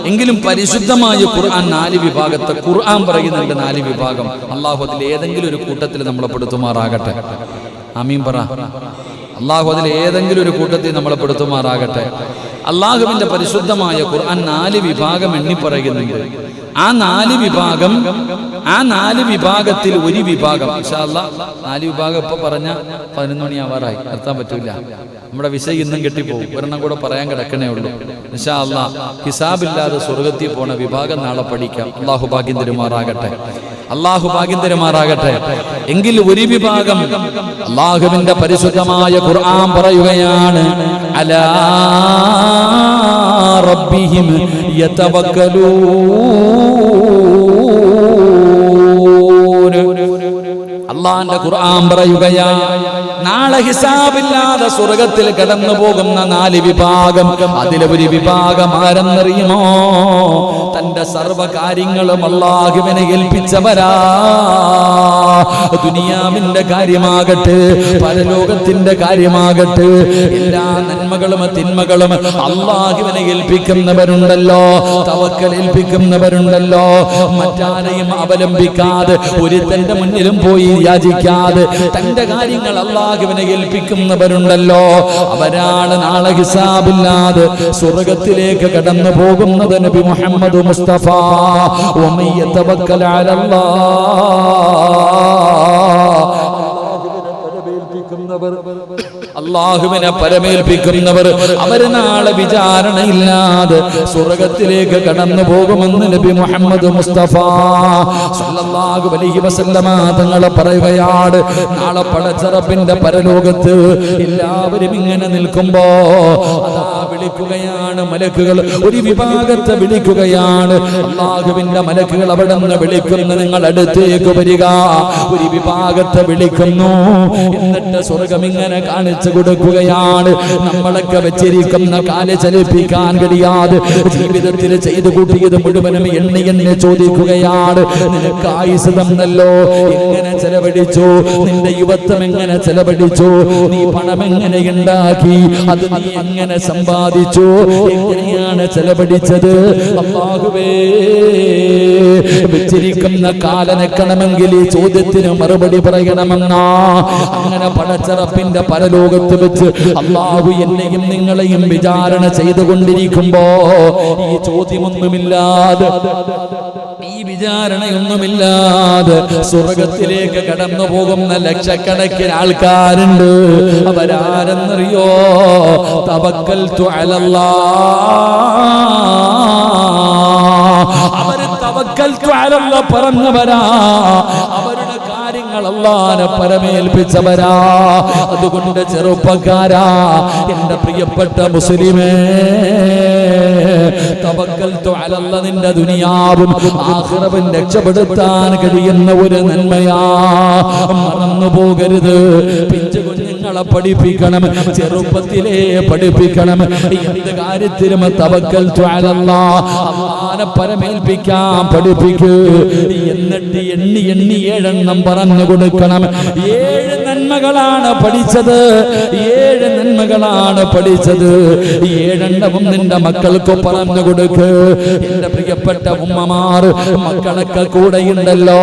എങ്കിലും പരിശുദ്ധമായ ഖുർആൻ 4 വിഭാഗത്തെ ഖുർആൻ പറയുന്നുണ്ട്. 4 വിഭാഗം. അള്ളാഹു അതിൽ ഏതെങ്കിലും ഒരു കൂട്ടത്തിൽ നമ്മളെ പെടുത്തുമാറാകട്ടെ. ആമീൻ പറ. അള്ളാഹു അതിൽ ഏതെങ്കിലും ഒരു കൂട്ടത്തിൽ നമ്മളെ പെടുത്തുമാറാകട്ടെ. അള്ളാഹുവിന്റെ പരിശുദ്ധമായ ഖുർആൻ 4 വിഭാഗം എണ്ണി പറയുന്നുണ്ട്. ആ 4 വിഭാഗത്തിൽ ഒരു വിഭാഗം, ഇൻഷാ അല്ലാഹ് 4 വിഭാഗം ഇപ്പൊ പറഞ്ഞ 11 മണിയാവാറായി, നിർത്താൻ പറ്റൂല. നമ്മുടെ വിഷയം ഇന്നും കെട്ടിപ്പോകും. ഒരെണ്ണം കൂടെ പറയാൻ കിടക്കണേ ഉള്ളൂ. ഇൻഷാ അല്ലാഹ് ഹിസാബില്ലാതെ സ്വർഗത്തിൽ പോണ വിഭാഗം നാളെ പഠിക്കാം. അള്ളാഹു ഭാഗ്യം തരുമാറാകട്ടെ. എങ്കിൽ ഒരു വിഭാഗം അള്ളാഹുവിന്റെ പരിശുദ്ധമായ ഖുർആൻ പറയുകയാണ്, അലാ റബ്ബിഹിം യതവക്കലൂൻ. അള്ളാന്റെ ഖുർആൻ പറയുകയാണ്, നാളെ ഹിസാബില്ലാതെ സ്വർഗത്തിൽ കടന്നു പോകുന്ന 4 വിഭാഗം. അതിലെ ഒരു വിഭാഗം ആരെന്നറിയുമോ? തന്റെ സർവകാര്യങ്ങളും അല്ലാഹുവിനെ ഏൽപ്പിച്ചവരാ. ദുനിയാവിന്റെ കാര്യമാകട്ടെ, പരലോകത്തിന്റെ കാര്യമാകട്ടെ, എല്ലാ നന്മകളും തിന്മകളും അല്ലാഹുവിനെ ഏൽപ്പിക്കുന്നവരുണ്ടല്ലോ, തവക്കൽ ഏൽപ്പിക്കുന്നവരുണ്ടല്ലോ. മറ്റാരെയും അവലംബിക്കാതെ, ഒരുത്തന്റെ മുന്നിലും പോയി യാചിക്കാതെ തന്റെ കാര്യങ്ങൾ അല്ലാഹുവിനെ ഏൽപ്പിക്കുന്നവരുണ്ടല്ലോ. അവരാണ് നാളെ ഹിസാബില്ലാതെ സ്വർഗത്തിലേക്ക് കടന്നു പോകുന്നത്. നബി മുഹമ്മദ് മുസ്തഫ വമൻ യതവക്കൽ അലല്ലാഹ്, അള്ളാഹുവിനെ പരമേൽപ്പിക്കുന്നവർ അവർ നാളെ വിചാരണയില്ലാതെ സ്വർഗത്തിലേക്ക് കടന്നു പോകുമെന്ന് നബി മുഹമ്മദ് മുസ്തഫ സല്ലല്ലാഹു അലൈഹി വസല്ലമ തങ്ങൾ പറയുകയാണ്. നാളെ പടച്ചറപ്പിന്റെ പരലോകത്ത് എല്ലാവരും ഇങ്ങനെ നിൽക്കുമ്പോ അതാ വിളിക്കുകയാണ് മലക്കുകൾ. ഒരു വിഭാഗത്തെ വിളിക്കുകയാണ്. അള്ളാഹുവിന്റെ മലക്കുകൾ അവിടെ നിന്ന് വിളിക്കുന്നു, നിങ്ങൾ അടുത്തേക്ക് വരിക. ഒരു വിഭാഗത്തെ വിളിക്കുന്നു. എന്നിട്ട് സ്വർഗം ഇങ്ങനെ കാണിച്ചു കൊടുക്കുകയാണ്. നമ്മളൊക്കെ വെച്ചിരിക്കുന്ന കാല് ചലിപ്പിക്കാൻ കഴിയാതെ ജീവിതത്തിൽ ചെയ്തു കൂട്ടിയത് മുഴുവനും എണ്ണി എന്നെ ചോദിക്കുകയാണ്. നിനക്ക് ആയുസ് തന്നല്ലോ, എങ്ങനെ ചെലവഴിച്ചു? നിന്റെ യുവത്വം എങ്ങനെ ചെലവഴിച്ചു? നീ പണം എങ്ങനെ ഉണ്ടാക്കി? അത് നീ എങ്ങനെ സമ്പാദിച്ചു? എങ്ങനെയാണ് ചെലവഴിച്ചത്? അല്ലാഹുവേ, വെച്ചിരിക്കുന്ന കാലനക്കണമെങ്കിൽ ഈ ചോദ്യത്തിന് മറുപടി പറയണമെന്നാ. അങ്ങനെ പടച്ചറപ്പിന്റെ പരലോകത്ത് വെച്ച് അല്ലാഹു എന്നെയും നിങ്ങളെയും വിചാരണ ചെയ്തുകൊണ്ടിരിക്കുമ്പോ ഈ ചോദ്യമൊന്നുമില്ലാതെ, ഈ വിചാരണയൊന്നുമില്ലാതെ സ്വർഗത്തിലേക്ക് കടന്നു പോകുന്ന ലക്ഷക്കണക്കിന് ആൾക്കാരുണ്ട്. അവരാരെന്നറിയോ? തവക്കൽതു അലല്ലാഹ്. അവര് തവക്കൽതു അലല്ലാഹ് പറഞ്ഞവരാ. അവരുടെ കാര്യങ്ങൾ അല്ലാഹുവിനെ പരമേൽപ്പിച്ചവരാ. അതുകൊണ്ട് ചെറുപ്പക്കാരാ, എന്റെ പ്രിയപ്പെട്ട മുസ്ലിമേ, തവക്കൽതു അലല്ലാഹ് നിന്റെ ദുനിയാവും ആഖിറവും രക്ഷപ്പെടുത്താൻ കഴിയുന്ന ഒരു നന്മയാ. മറന്നു പോകരുത്. പിഞ്ചു കുഞ്ഞുങ്ങളെ പഠിപ്പിക്കണം, ചെറുപ്പത്തിലേ പഠിപ്പിക്കണം. എന്ത് കാര്യത്തിലും തവക്കൽതു അലല്ലാഹ്, അല്ലാഹുവിനെ പരമേൽപ്പിക്കാൻ പഠിപ്പിക്കൂ. എന്നിട്ട് എണ്ണി എണ്ണി 7 എണ്ണം പറഞ്ഞു കൊടുക്കണം. 7 നന്മകളാണ് പഠിച്ചത്. 7 നന്മകളാണ് പഠിച്ചത്. 7 എണ്ണവും നിന്റെ മക്കൾക്ക് പറഞ്ഞു കൊടുക്ക്. എന്റെ പ്രിയപ്പെട്ട ഉമ്മമാർ, മക്കളൊക്കെ കൂടെയുണ്ടല്ലോ.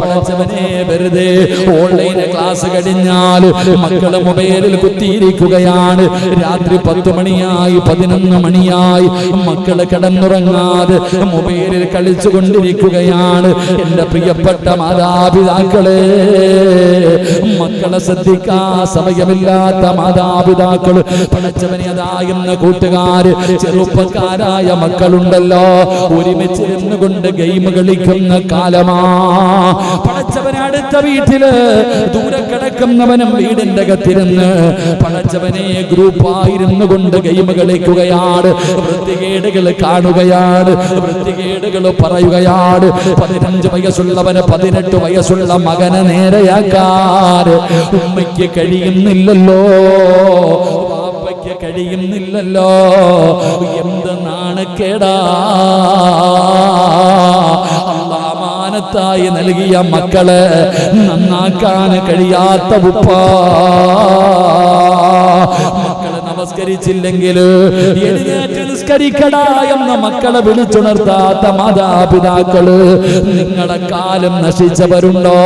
പഠിച്ചവനെ, വെറുതെ ഓൺലൈൻ ക്ലാസ് കഴിഞ്ഞാൽ മക്കള് മൊബൈലിൽ കുത്തിയിരിക്കുകയാണ്. രാത്രി 10 മണിയായി 11 മണിയായി മക്കള് കിടന്നുറങ്ങാതെ മൊബൈലിൽ കളിച്ചു കൊണ്ടിരിക്കുകയാണ്. എന്റെ പ്രിയപ്പെട്ട മാതാപിതാക്കളെ, മക്കളെ ശ്രദ്ധിക്കാൻ സമയമില്ലാത്ത മാതാപിതാക്കൾ, പഠിച്ചവനെ അതായെന്ന കൂട്ടുകാര്, ചെറുപ്പക്കാരായ മക്കളുണ്ടല്ലോ, ഒരുമിച്ചിരുന്നു കൊണ്ട് ഗെയിം കളിക്കുന്ന കാലമാ. പഠിച്ചവനെ അടുത്ത വീട്ടില് ദൂരെ കിടക്കുന്നവനും വീടിന്റെ അകത്തിരുന്ന് പഠിച്ചവനെ ഗ്രൂപ്പായിരുന്നു കൊണ്ട് ഗെയിം കളിക്കുകയാണ്. വൃത്തികേടുകൾ കാണുകയാണ്, വൃത്തികേടുകൾ പറയുകയാണ്. 15 വയസ്സുള്ളവന് 18 വയസ്സുള്ള മകനെ നേരെയാക്കാറ് ഉമ്മയ്ക്ക് കഴിയുന്നില്ലല്ലോ, വാപ്പയ്ക്ക് കഴിയുന്നില്ലല്ലോ. എന്ത് നാണക്കേടാ! അല്ലാഹ് അമാനത്തായി നൽകിയ മക്കളെ നന്നാക്കാൻ കഴിയാത്ത ഉപ്പ. മക്കളെ നമസ്കരിച്ചില്ലെങ്കിൽ എഴുന്നേറ്റ് നിസ്കരിക്കടാ എന്ന് മക്കളെ വിളിച്ചുണർത്താത്ത മാതാപിതാക്കള്, നിങ്ങളെ കാലം നശിച്ചവരുണ്ടോ?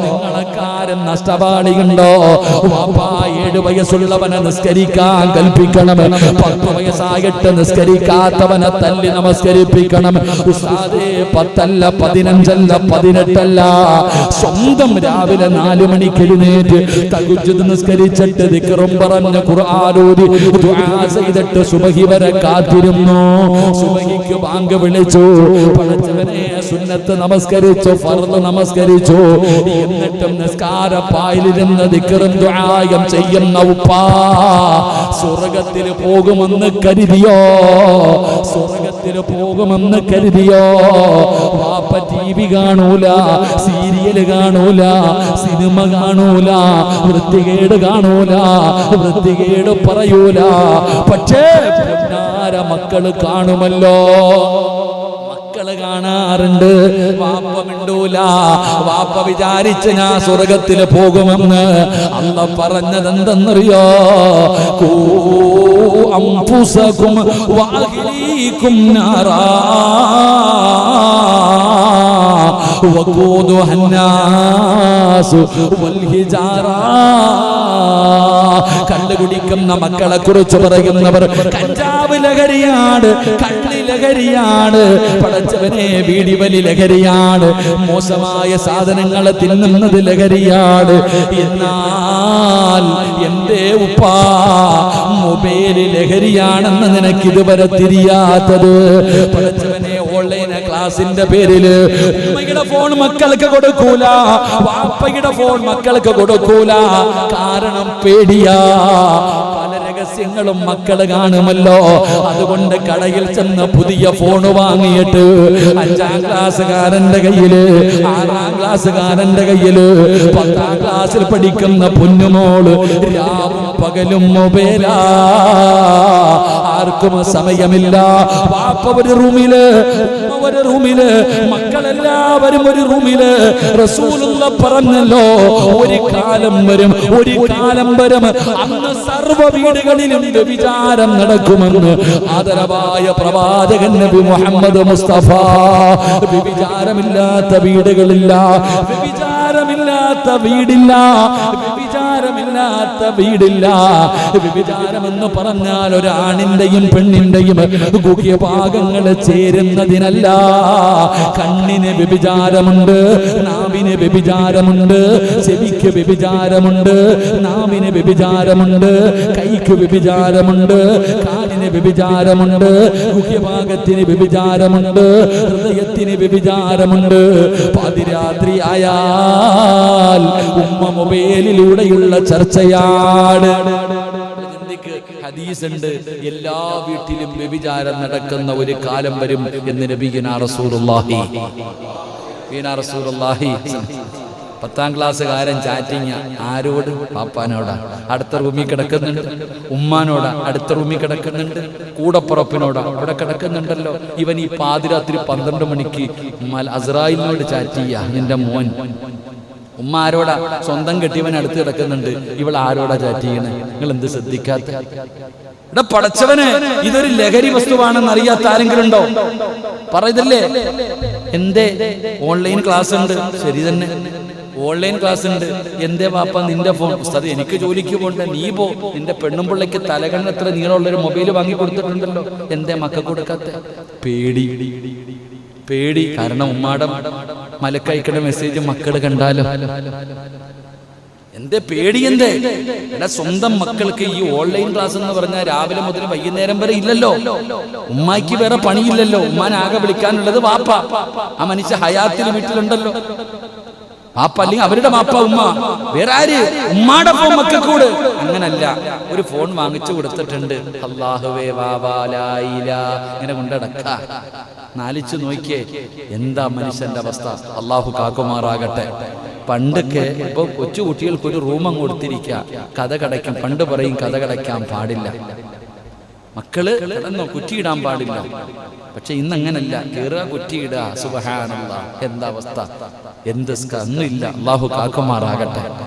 നിങ്ങളെ കാലം നഷ്ടപാടിയുണ്ടോ? വാപ്പാ 7 വയസ്സുള്ളവനെ നിസ്കരിക്കാൻ കൽപ്പിക്കണം. 10 വയസ്സായിട്ട് നിസ്കരിക്കാത്തവനെ തല്ലി നമസ്കരിപ്പിക്കണം. ഉസ്താദേ, 10 അല്ല 15 അല്ല 18 അല്ല. സ്വന്തം രാവിലെ 4 മണിക്ക് എഴുന്നേറ്റ് തഹജ്ജുദ് നിസ്കരിച്ചിട്ട് ദിക്റും പറഞ്ഞ് ഖുർആൻ ഓതി ദുആ ചെയ്തിട്ട് സുബഹി വരെ കാത്തിരുന്നു. സുബഹിക്ക് ബാങ്ക് വിളിച്ചു, പടച്ചവനെ സുന്നത്ത് നമസ്കരിച്ചു, ഫർദ് നമസ്കരിച്ചു. എന്നിട്ടും നിസ്കാരപ്പായിലിരുന്ന് ദിക്റും ദുആയും ചെയ്യുന്ന ഉപ്പാ സ്വർഗ്ഗത്തിൽ പോകുമെന്ന് കരുതിയോ? സ്വർഗ്ഗത്തിൽ പോകുമെന്ന് കരുതിയോ? വാപ്പ ടിവി കാണൂല, സീരിയൽ കാണൂല, സിനിമ കാണൂല, വൃത്തികേട് കാണൂല, വൃത്തികേട് പറയൂല. പക്ഷേ പൊന്നാര മക്കള് കാണുമല്ലോ, മക്കള് കാണാറുണ്ട്. വാപ്പ മിണ്ടൂല. വാപ്പ വിചാരിച്ച് ഞാൻ സ്വർഗത്തിൽ പോകുമെന്ന്. അല്ലാഹ് പറഞ്ഞതെന്തെന്നറിയോ? ഖൂ അൻഫുസകും വഅഹ്ലീകും നാറാ. വഖൂദുഹ അന്നാസു വൽ ഹിജാറ. കള്ള് കുടിക്കുന്ന മക്കളെ കുറിച്ച് പറയുന്നവർ കഞ്ചാവ് ലഹരിയാണ്, കള്ളി ലഹരിയാണ്, പടച്ചവനെ വീടിവലി ലഹരിയാണ്, മോശമായ സാധനങ്ങളെ തിന്നുന്നത് ലഹരിയാണ്. എന്നാൽ എന്റെ ഉപ്പാ മൊബൈൽ ലഹരിയാണെന്ന് നിനക്ക് ഇതുവരെ തിരിയാത്തത്? പടച്ചവനെ ഓൺലൈൻ ക്ലാസിന്റെ പേരില് ഉമ്മയുടെ ഫോൺ മക്കൾക്ക് കൊടുക്കൂല, വാപ്പയുടെ ഫോൺ മക്കൾക്ക് കൊടുക്കൂല. കാരണം പേടിയാ, പല രഹസ്യങ്ങളും മക്കള് കാണുമല്ലോ. അതുകൊണ്ട് കടയിൽ ചെന്ന് പുതിയ ഫോൺ വാങ്ങിയിട്ട് 5ാം ക്ലാസ്സുകാരന്റെ കയ്യില്, 6ാം ക്ലാസ്സുകാരന്റെ കയ്യില്, 10ാം ക്ലാസ്സിൽ പഠിക്കുന്ന പൊന്നുമോള് രാവും പകലും മൊബൈലാ. ആർക്കും സമയമില്ല. വാപ്പ ഒരു റൂമില്, ഒരു റൂമില്, മക്കളെല്ലാവരും ഒരു റൂമില്. റസൂലുള്ള പറഞ്ഞല്ലോ, ഒരു കാലം വരും, ഒരു കാലം വരും അന്ന് സർവ്വ വീടുകളിലും വ്യഭിചാരം നടക്കുമെന്ന് ആദരവായ പ്രവാചകൻ നബി മുഹമ്മദ് മുസ്തഫ. വ്യഭിചാരമില്ലാത്ത വീടുകളില്ല, വ്യഭിചാരമില്ലാത്ത വീടില്ല, വ്യഭിചാരമില്ലാത്ത വീടില്ല. വ്യഭിചാരമെന്ന് പറഞ്ഞാൽ ഒരാണിന്റെയും പെണ്ണിന്റെയും ഗുഹ്യഭാഗങ്ങൾ ചേരുന്നതിനല്ല. കണ്ണിന് വ്യഭിചാരമുണ്ട്, നാവിന് വ്യഭിചാരമുണ്ട്, ചെവിക്ക് വ്യഭിചാരമുണ്ട്, നാവിന് വ്യഭിചാരമുണ്ട്, കൈക്ക് വ്യഭിചാരമുണ്ട്, കാലിന് വ്യഭിചാരമുണ്ട്, ഗുഹ്യഭാഗത്തിന് വ്യഭിചാരമുണ്ട്, ഹൃദയത്തിന് വ്യഭിചാരമുണ്ട്. പാതിരാത്രി ആയാൽ ഉമ്മ മൊബൈലിലൂടെയുള്ള ചർച്ചയാണ്. ഹദീസുണ്ട്, എല്ലാ വീട്ടിലും വ്യഭിചാരം നടക്കുന്ന ഒരു കാലം വരും എന്ന് നബിയുനാ റസൂലുള്ളാഹി. 10ാം ക്ലാസ്സുകാരൻ ചാറ്റിങ് ആരോട്? പാപ്പാനോടാ, അടുത്ത റൂമിൽ കിടക്കുന്നുണ്ട്. ഉമ്മാനോടാ, അടുത്ത റൂമിൽ കിടക്കുന്നുണ്ട്. കൂടപ്പുറപ്പിനോടാ, അവിടെ കിടക്കുന്നുണ്ടല്ലോ. ഇവൻ ഈ പാതിരാത്രി 12 മണിക്ക് അസ്രായിലിനോട് ചാറ്റ് ചെയ്യാ, നിന്റെ മോൻ. ഉമ്മ ആരോടാ? സ്വന്തം കെട്ടിയവൻ അടുത്ത് കിടക്കുന്നുണ്ട്. ഇവൾ ആരോടാ ചാറ്റ് ചെയ്യണേ? നിങ്ങൾ എന്ത് ശ്രദ്ധിക്കാത്ത? ഇവിടെ പടച്ചവന് ഇതൊരു ലഹരി വസ്തുവാണെന്ന് അറിയാത്ത ആരെങ്കിലും ഉണ്ടോ? പറയതല്ലേ. എന്തേ ഓൺലൈൻ ക്ലാസ് ഉണ്ട്? ശരി തന്നെ, ഓൺലൈൻ ക്ലാസ് ഉണ്ട്. എന്തേ വാപ്പ നിന്റെ ഫോൺ? ഉസ്താദ് എനിക്ക് ജോലിക്ക് പോകണ്ട, നീ പോ. നിന്റെ പെണ്ണും പിള്ളയ്ക്ക് തലകണ്ണ് എത്ര നീളമുള്ളൊരു മൊബൈൽ വാങ്ങി കൊടുത്തിട്ടുണ്ടല്ലോ, എന്തേ മക്ക കൊടുക്കാത്ത? പേടി. കാരണം ഉമ്മാടെ മലക്കയക്കയുടെ മെസ്സേജ് മക്കള് കണ്ടാലോ. എന്തേ പേടി? എന്തേ? എടാ, സ്വന്തം മക്കൾക്ക് ഈ ഓൺലൈൻ ക്ലാസ് എന്ന് പറഞ്ഞാൽ രാവിലെ മുതൽ വൈകുന്നേരം വരെ ഇല്ലല്ലോ. ഉമ്മായിക്ക് വേറെ പണിയില്ലല്ലോ. ഉമ്മാനാകെ വിളിക്കാനുള്ളത് വാപ്പ. ആ മനുഷ്യ ഹയാത്തിൽ വീട്ടിലുണ്ടല്ലോ. വാപ്പ അല്ലെങ്കിൽ അവരുടെ വാപ്പ, ഉമ്മ. വേറെ ആര്? ഉമ്മാടെ ഫോൺ മക്കൾക്കൂട്. അങ്ങനല്ല, ഒരു ഫോൺ വാങ്ങിച്ചു കൊടുത്തിട്ടുണ്ട്. അല്ലാഹുവേ വാവാലായില ഇങ്ങനെ കൊണ്ടടക്ക. നാലിച്ചു നോക്കിയേ എന്താ മനുഷ്യന്റെ അവസ്ഥ. അള്ളാഹു കാക്കുമാറാകട്ടെ. പണ്ടൊക്കെ ഇപ്പൊ കൊച്ചു കുട്ടികൾക്ക് ഒരു റൂം അങ്ങ് കൊടുത്തിരിക്കുക, കഥ കടയ്ക്കും. പണ്ട് പറയും കഥ കടയ്ക്കാൻ പാടില്ല, മക്കള് കിടന്നോ, കുറ്റിയിടാൻ പാടില്ല. പക്ഷെ ഇന്നങ്ങനല്ല, കേറുക കുറ്റിയിടുക. സുബ്ഹാനല്ലാഹ്, എന്താ അവസ്ഥ, എന്ത് ഒന്നുമില്ല. അള്ളാഹു കാക്കുമാറാകട്ടെ.